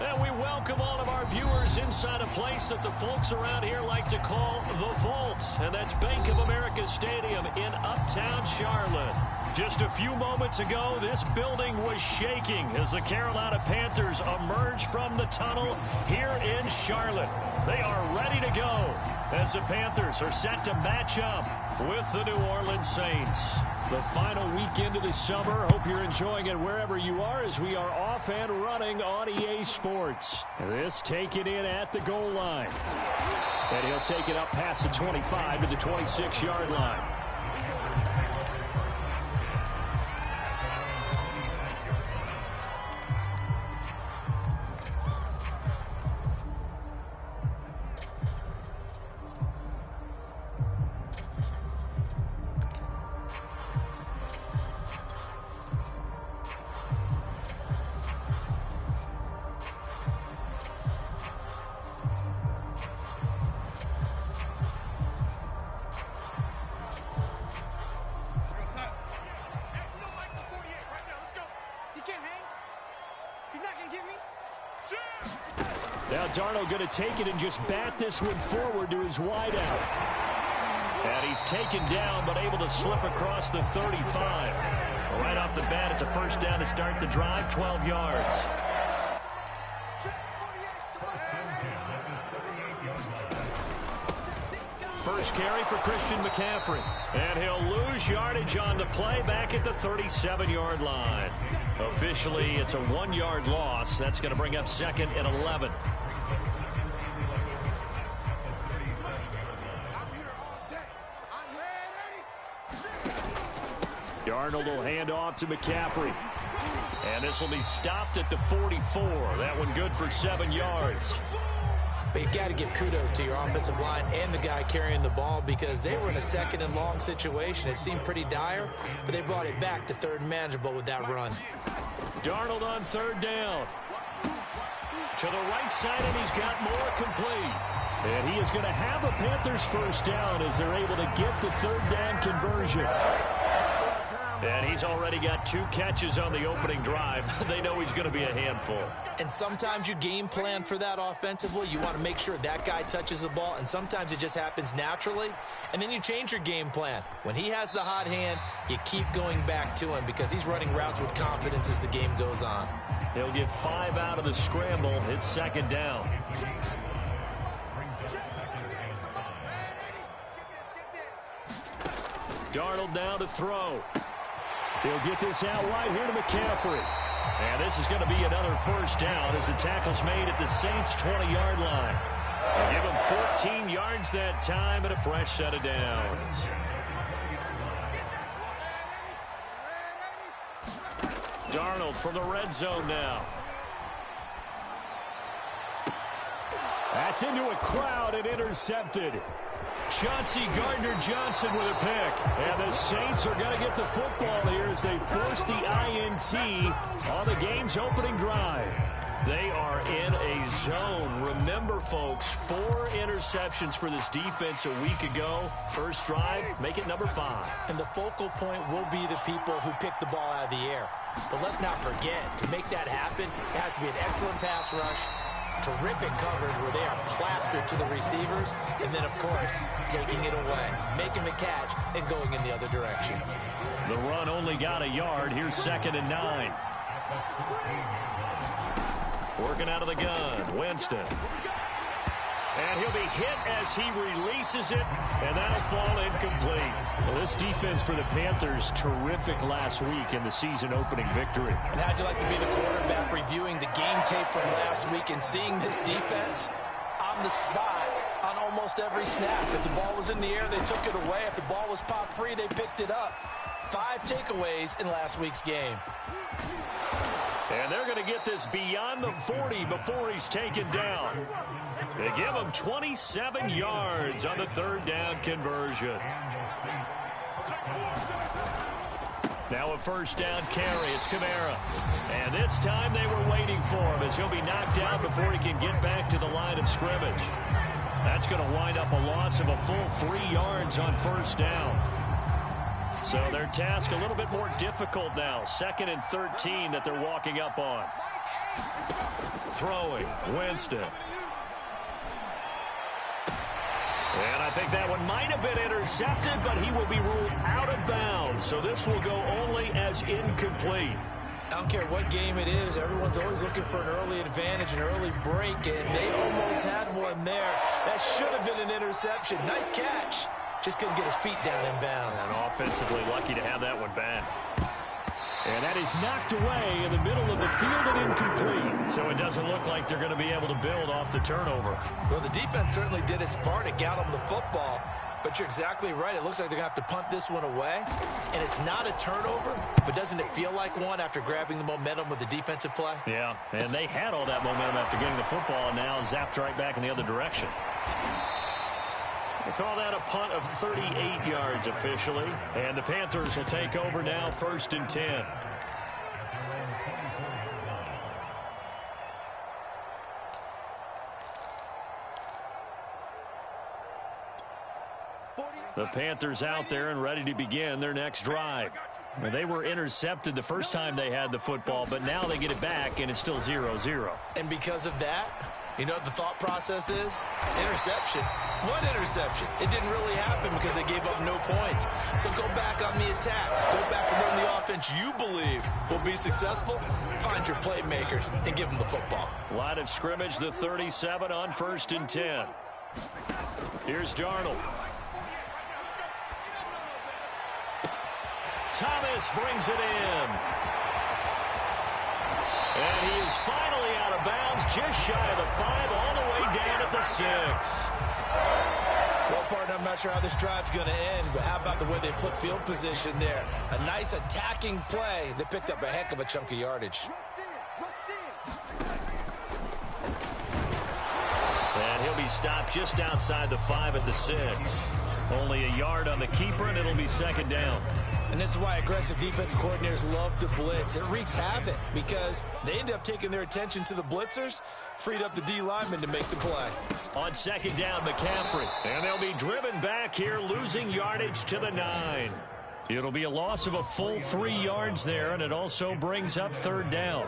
And we welcome all of our viewers inside a place that the folks around here like to call the Vault. And that's Bank of America Stadium in Uptown Charlotte. Just a few moments ago, this building was shaking as the Carolina Panthers emerged from the tunnel here in Charlotte. They are ready to go as the Panthers are set to match up with the New Orleans Saints. The final weekend of the summer. Hope you're enjoying it wherever you are as we are off and running on EA Sports. This taken in at the goal line. And he'll take it up past the 25 to the 26-yard line. Now Darnold going to take it and just bat this one forward to his wideout. And he's taken down but able to slip across the 35. Right off the bat, it's a first down to start the drive, 12 yards. First carry for Christian McCaffrey. And he'll lose yardage on the play back at the 37-yard line. Officially, it's a 1-yard loss. That's going to bring up second and 11. Darnold will hand off to McCaffrey. And this will be stopped at the 44. That one good for 7 yards. But you got to give kudos to your offensive line and the guy carrying the ball because they were in a second and long situation. It seemed pretty dire, but they brought it back to third and manageable with that run. Darnold on third down. To the right side, and he's got more complete. And he is going to have a Panthers first down as they're able to get the third down conversion. And he's already got 2 catches on the opening drive. They know he's going to be a handful. And sometimes you game plan for that offensively. You want to make sure that guy touches the ball, and sometimes it just happens naturally. And then you change your game plan. When he has the hot hand, you keep going back to him because he's running routes with confidence as the game goes on. He'll get 5 out of the scramble. It's second down. Darnold now to throw. He'll get this out wide here to McCaffrey. And this is going to be another first down as the tackle's made at the Saints' 20-yard line. They'll give him 14 yards that time and a fresh set of downs. Darnold from the red zone now. That's into a crowd and intercepted. Chauncey Gardner-Johnson with a pick. And the Saints are going to get the football here as they force the INT on the game's opening drive. They are in a zone. Remember, folks, 4 interceptions for this defense a week ago. First drive, make it number 5. And the focal point will be the people who pick the ball out of the air. But let's not forget, to make that happen, it has to be an excellent pass rush, terrific coverage where they are plastered to the receivers, and then, of course, taking it away, making the catch, and going in the other direction. The run only got a yard. Here's second and 9. Working out of the gun, Winston. And he'll be hit as he releases it, and that'll fall incomplete. Well, this defense for the Panthers, terrific last week in the season-opening victory. And how'd you like to be the quarterback reviewing the game tape from last week and seeing this defense on the spot on almost every snap? If the ball was in the air, they took it away. If the ball was popped free, they picked it up. 5 takeaways in last week's game. And they're going to get this beyond the 40 before he's taken down. They give him 27 yards on the third down conversion. Now a first down carry. It's Kamara. And this time they were waiting for him as he'll be knocked down before he can get back to the line of scrimmage. That's going to wind up a loss of a full 3 yards on first down. So their task a little bit more difficult now. 2nd and 13 that they're walking up on. Throwing, Winston. And I think that one might have been intercepted, but he will be ruled out of bounds. So this will go only as incomplete. I don't care what game it is. Everyone's always looking for an early advantage, an early break, and they almost had one there. That should have been an interception. Nice catch. Just couldn't get his feet down in bounds. And offensively lucky to have that one back. And that is knocked away in the middle of the field and incomplete. So it doesn't look like they're going to be able to build off the turnover. Well, the defense certainly did its part. It got them the football. But you're exactly right. It looks like they're going to have to punt this one away. And it's not a turnover, but doesn't it feel like one after grabbing the momentum with the defensive play? Yeah, and they had all that momentum after getting the football and now zapped right back in the other direction. They call that a punt of 38 yards officially. And the Panthers will take over now, 1st and 10. The Panthers out there and ready to begin their next drive. Well, they were intercepted the first time they had the football, but now they get it back, and it's still 0-0. And because of that, you know what the thought process is? Interception. What interception? It didn't really happen because they gave up no points. So go back on the attack. Go back and run the offense you believe will be successful. Find your playmakers and give them the football. Line of scrimmage, the 37 on 1st and 10. Here's Darnold. Thomas brings it in. And he is finally out of bounds, just shy of the 5, all the way down at the 6. Well, partner, I'm not sure how this drive's going to end, but how about the way they flip field position there? A nice attacking play that picked up a heck of a chunk of yardage. And he'll be stopped just outside the 5 at the 6. Only a yard on the keeper, and it'll be 2nd down. And this is why aggressive defense coordinators love to blitz. It wreaks havoc because they end up taking their attention to the blitzers, freed up the D lineman to make the play. On 2nd down, McCaffrey. And they'll be driven back here, losing yardage to the 9. It'll be a loss of a full 3 yards there, and it also brings up 3rd down.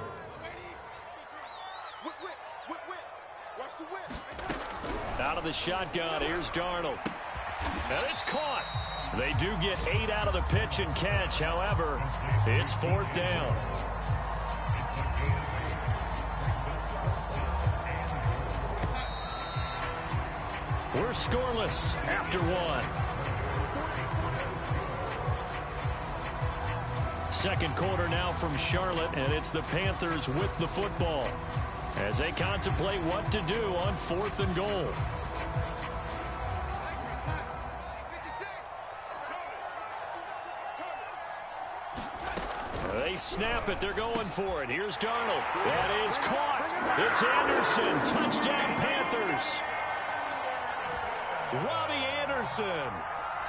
Out of the shotgun, here's Darnold. And it's caught. They do get 8 out of the pitch and catch. However, it's 4th down. We're scoreless after 1. 2nd quarter now from Charlotte, and it's the Panthers with the football as they contemplate what to do on 4th and goal. They snap it. They're going for it. Here's Darnold. That is caught. It's Anderson. Touchdown, Panthers. Robbie Anderson.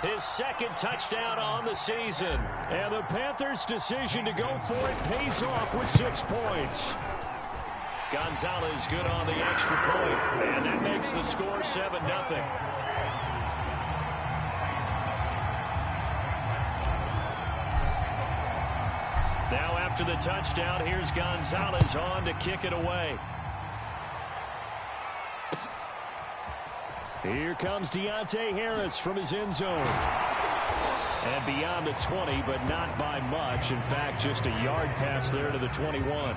His 2nd touchdown on the season. And the Panthers' decision to go for it pays off with 6 points. Gonzalez good on the extra point. And that makes the score 7-0. Now after the touchdown, here's Gonzalez on to kick it away. Here comes Deontay Harris from his end zone. And beyond the 20, but not by much. In fact, just a yard pass there to the 21.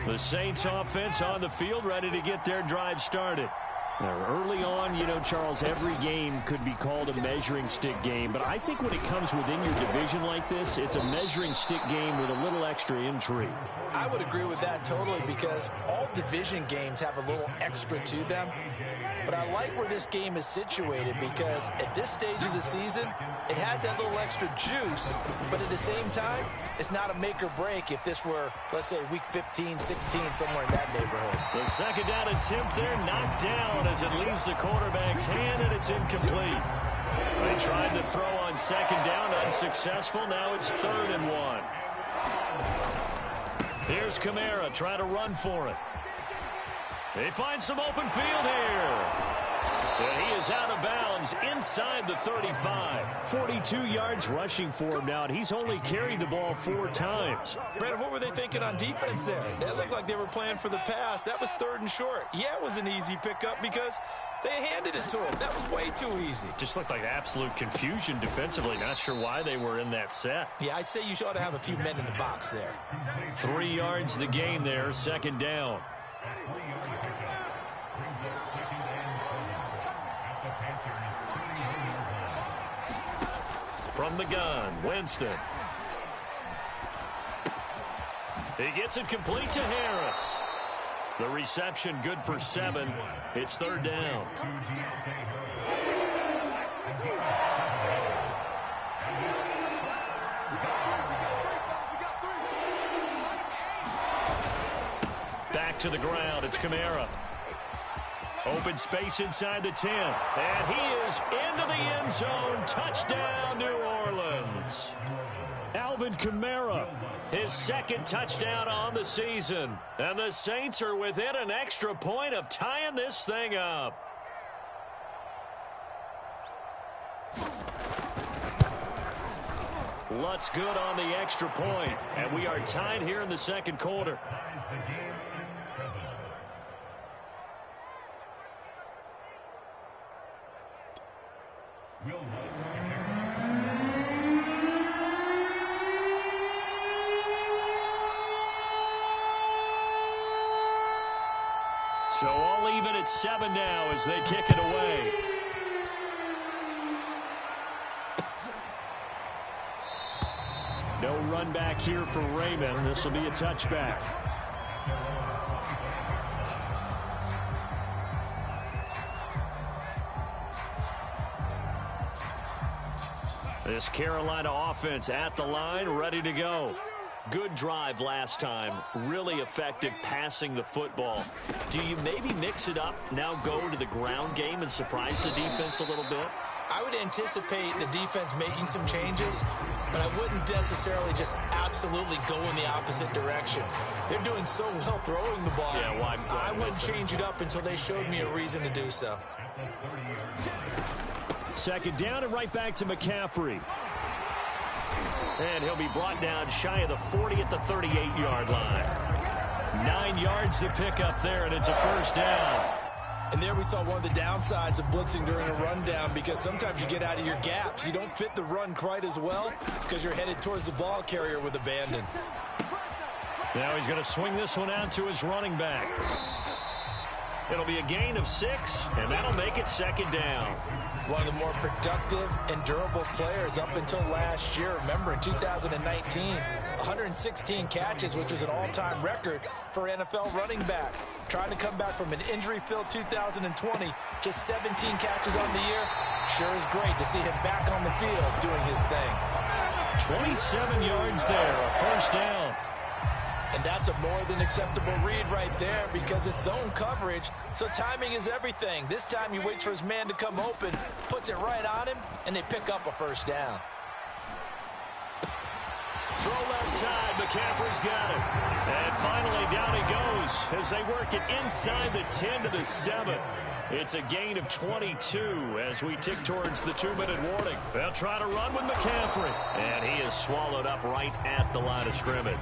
The Saints offense on the field, ready to get their drive started. Now, early on, you know, Charles, every game could be called a measuring stick game. But I think when it comes within your division like this, it's a measuring stick game with a little extra intrigue. I would agree with that totally because all division games have a little extra to them. But I like where this game is situated because at this stage of the season, it has that little extra juice. But at the same time, it's not a make or break if this were, let's say, week 15, 16, somewhere in that neighborhood. The 2nd down attempt there knocked down as it leaves the quarterback's hand, and it's incomplete. They tried to throw on 2nd down, unsuccessful. Now it's 3rd and 1. Here's Kamara trying to run for it. They find some open field here. And he is out of bounds inside the 35. 42 yards rushing for him now, and he's only carried the ball 4 times. Brandon, what were they thinking on defense there? That looked like they were playing for the pass. That was 3rd and short. Yeah, it was an easy pickup because they handed it to him. That was way too easy. Just looked like absolute confusion defensively. Not sure why they were in that set. Yeah, I'd say you ought to have a few men in the box there. 3 yards the gain there, 2nd down. From the gun, Winston. He gets it complete to Harris. The reception good for 7. It's 3rd down. Back to the ground. It's Kamara. Open space inside the 10. And he is into the end zone. Touchdown, New Orleans. Alvin Kamara, his 2nd touchdown on the season. And the Saints are within an extra point of tying this thing up. Lutt's good on the extra point. And we are tied here in the 2nd quarter. So all even at 7 now as they kick it away. No run back here for Raymond. This will be a touchback. This Carolina offense at the line, ready to go. Good drive last time. Really effective passing the football. Do you maybe mix it up, now go to the ground game and surprise the defense a little bit? I would anticipate the defense making some changes, but I wouldn't necessarily just absolutely go in the opposite direction. They're doing so well throwing the ball. Yeah, well, I wouldn't change it up until they showed me a reason to do so. 2nd down and right back to McCaffrey. And he'll be brought down shy of the 40 at the 38-yard line. 9 yards to pick up there, and it's a 1st down. And there we saw one of the downsides of blitzing during a rundown, because sometimes you get out of your gaps. You don't fit the run quite as well because you're headed towards the ball carrier with abandon. Now he's going to swing this one out to his running back. It'll be a gain of 6, and that'll make it 2nd down. One of the more productive and durable players up until last year. Remember, in 2019, 116 catches, which was an all-time record for NFL running backs. Trying to come back from an injury-filled 2020, just 17 catches on the year. Sure is great to see him back on the field doing his thing. 27 yards there, a 1st down. And that's a more than acceptable read right there, because it's zone coverage, so timing is everything. This time he waits for his man to come open, puts it right on him, and they pick up a 1st down. Throw left side, McCaffrey's got it. And finally down he goes as they work it inside the 10 to the 7. It's a gain of 22 as we tick towards the 2-minute warning. They'll try to run with McCaffrey. And he is swallowed up right at the line of scrimmage.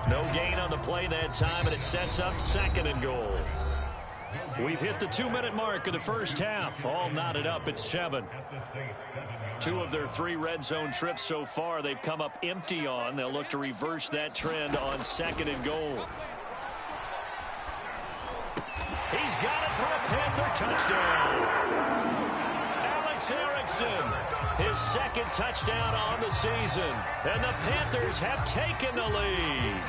No gain on the play that time, and it sets up 2nd and goal. We've hit the 2-minute mark of the 1st half. All knotted up at 7. 2 of their 3 red zone trips so far they've come up empty on. They'll look to reverse that trend on 2nd and goal. He's got it for a Panther touchdown. Alex Erickson, his 2nd touchdown on the season. And the Panthers have taken the lead.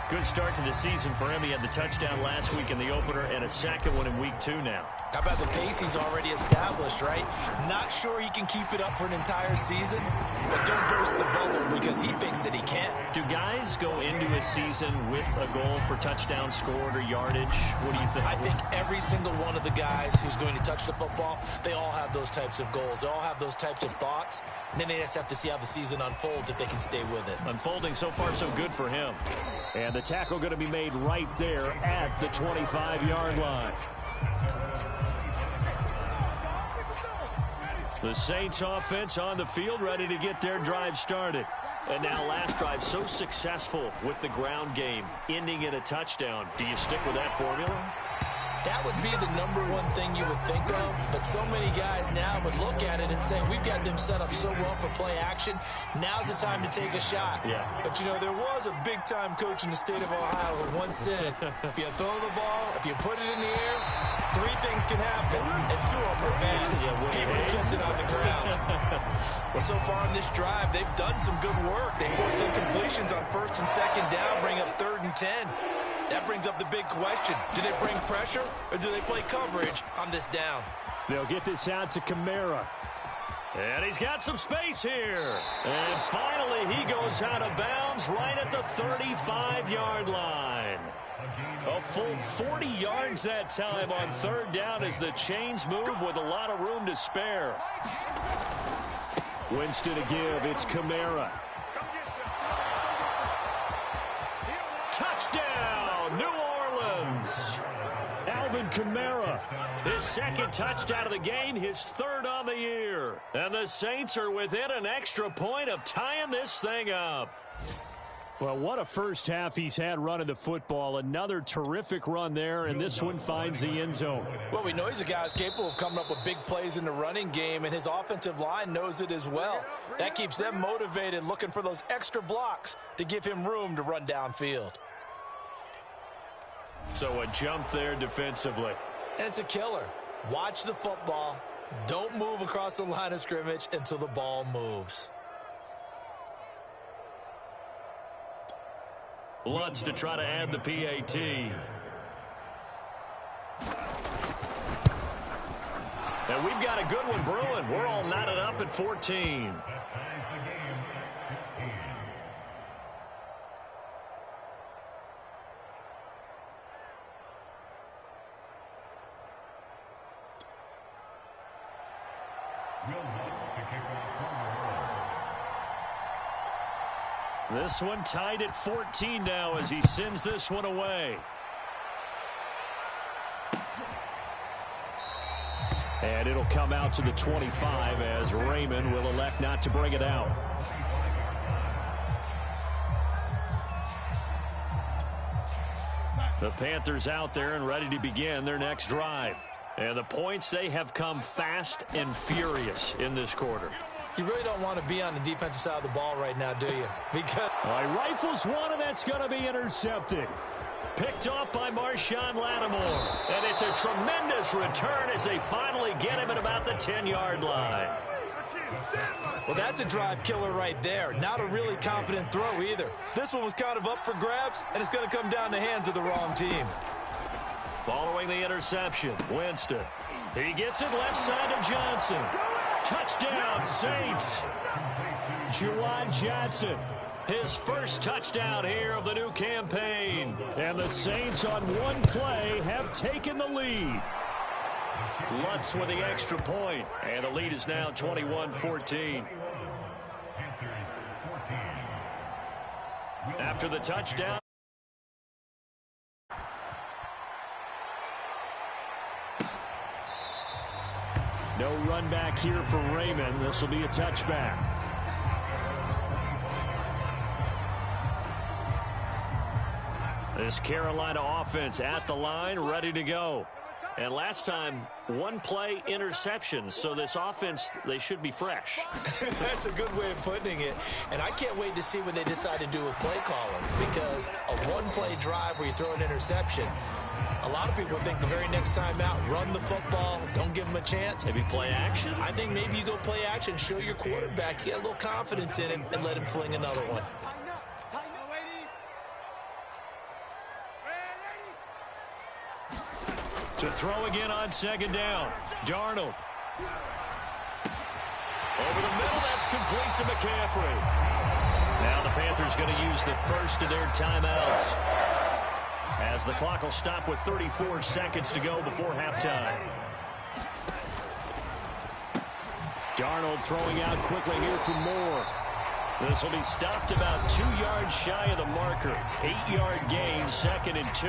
Good start to the season for him. He had the touchdown last week in the opener and a 2nd one in week 2 now. How about the pace he's already established, right? Not sure he can keep it up for an entire season, but don't burst the bubble because he thinks that he can. Do guys go into a season with a goal for touchdown scored or yardage? What do you think? I think every single one of the guys who's going to touch the football, they all have those types of goals. They all have those types of thoughts. And then they just have to see how the season unfolds if they can stay with it. Unfolding so far so good for him. And the tackle going to be made right there at the 25-yard line. The Saints offense on the field, ready to get their drive started. And now last drive so successful with the ground game, ending in a touchdown. Do you stick with that formula? That would be the number one thing you would think of, but so many guys now would look at it and say, we've got them set up so well for play action. Now's the time to take a shot. Yeah. But, you know, there was a big-time coach in the state of Ohio who once said, if you throw the ball, if you put it in the air, 3 things can happen, and 2 of them are bad. People kiss it on the ground. Well, so far in this drive, they've done some good work. They forced some completions on 1st and 2nd down, bring up 3rd and 10. That brings up the big question. Do they bring pressure or do they play coverage on this down? They'll get this out to Kamara. And he's got some space here. And finally, he goes out of bounds right at the 35-yard line. A full 40 yards that time on 3rd down as the chains move with a lot of room to spare. Winston to give. It's Kamara. Touchdown, New Orleans. Alvin Kamara. His 2nd touchdown of the game, his 3rd on the year. And the Saints are within an extra point of tying this thing up. Well, what a first half he's had running the football. Another terrific run there, and this one finds the end zone. Well, we know he's a guy who's capable of coming up with big plays in the running game, and his offensive line knows it as well. That keeps them motivated, looking for those extra blocks to give him room to run downfield. So a jump there defensively. And it's a killer. Watch the football. Don't move across the line of scrimmage until the ball moves. Lutz to try to add the PAT. And we've got a good one brewing. We're all knotted up at 14. This one tied at 14 now as he sends this one away. And it'll come out to the 25 as Raymond will elect not to bring it out. The Panthers out there and ready to begin their next drive. And the points, they have come fast and furious in this quarter. You really don't want to be on the defensive side of the ball right now, do you? Because Rifles one, and that's going to be intercepted. Picked off by Marshawn Lattimore. And it's a tremendous return as they finally get him at about the 10-yard line. Well, that's a drive killer right there. Not a really confident throw either. This one was kind of up for grabs, and it's going to come down the hands of the wrong team. Following the interception, Winston. He gets it left side of Johnson. Touchdown, Saints. Juwan Johnson. His first touchdown here of the new campaign. And the Saints on one play have taken the lead. Lutz with the extra point. And the lead is now 21-14. After the touchdown. No run back here for Raymond. This will be a touchback. This Carolina offense at the line, ready to go. And last time, one play interception. So this offense, they should be fresh. That's a good way of putting it. And I can't wait to see what they decide to do with play calling. Because a one-play drive where you throw an interception, a lot of people think the very next time out, run the football, don't give them a chance. Maybe play action? I think maybe you go play action, show your quarterback, get a little confidence in him, and let him fling another one. To throw again on second down. Darnold. Over the middle, that's complete to McCaffrey. Now the Panthers going to use the first of their timeouts, as the clock will stop with 34 seconds to go before halftime. Darnold throwing out quickly here for Moore. This will be stopped about 2 yards shy of the marker. 8-yard gain, 2nd and 2.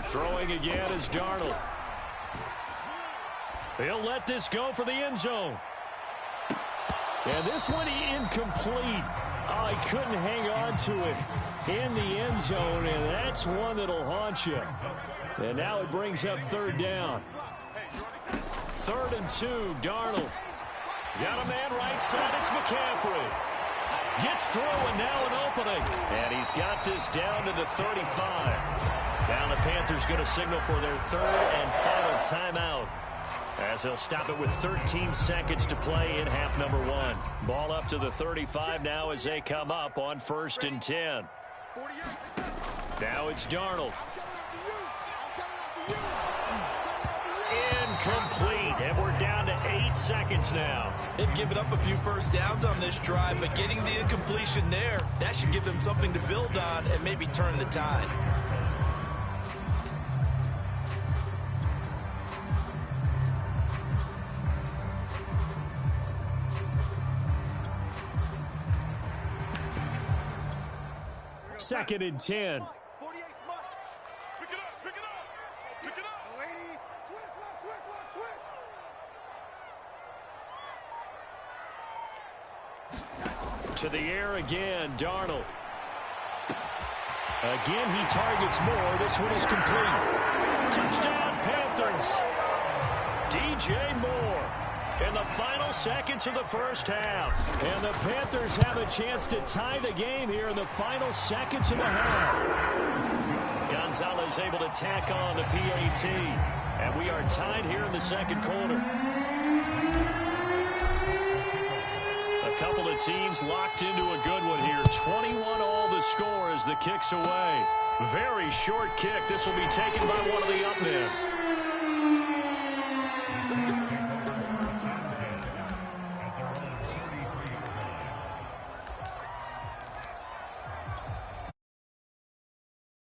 Throwing again is Darnold. He'll let this go for the end zone. And this one incomplete. Oh, he couldn't hang on to it in the end zone, and that's one that'll haunt you. And now it brings up third down. 3rd and 2, Darnold. Got a man right side, it's McCaffrey. Gets through, and now an opening. And he's got this down to the 35. Now the Panthers going to signal for their 3rd and final timeout, as they'll stop it with 13 seconds to play in half number 1. Ball up to the 35 now as they come up on 1st and 10. Now it's Darnold. Incomplete, and we're down to 8 seconds now. They've given up a few first downs on this drive, but getting the incompletion there, that should give them something to build on and maybe turn the tide. Second and 10. To the air again, Darnold. Again, he targets more. This one is complete. Touchdown, Panthers. DJ Moore in the final seconds of the first half. And the Panthers have a chance to tie the game here in the final seconds of the half. Gonzalez able to tack on the PAT. And we are tied here in the second quarter. Couple of teams locked into a good one here. 21 all the score as the kick's away. Very short kick. This will be taken by one of the up men.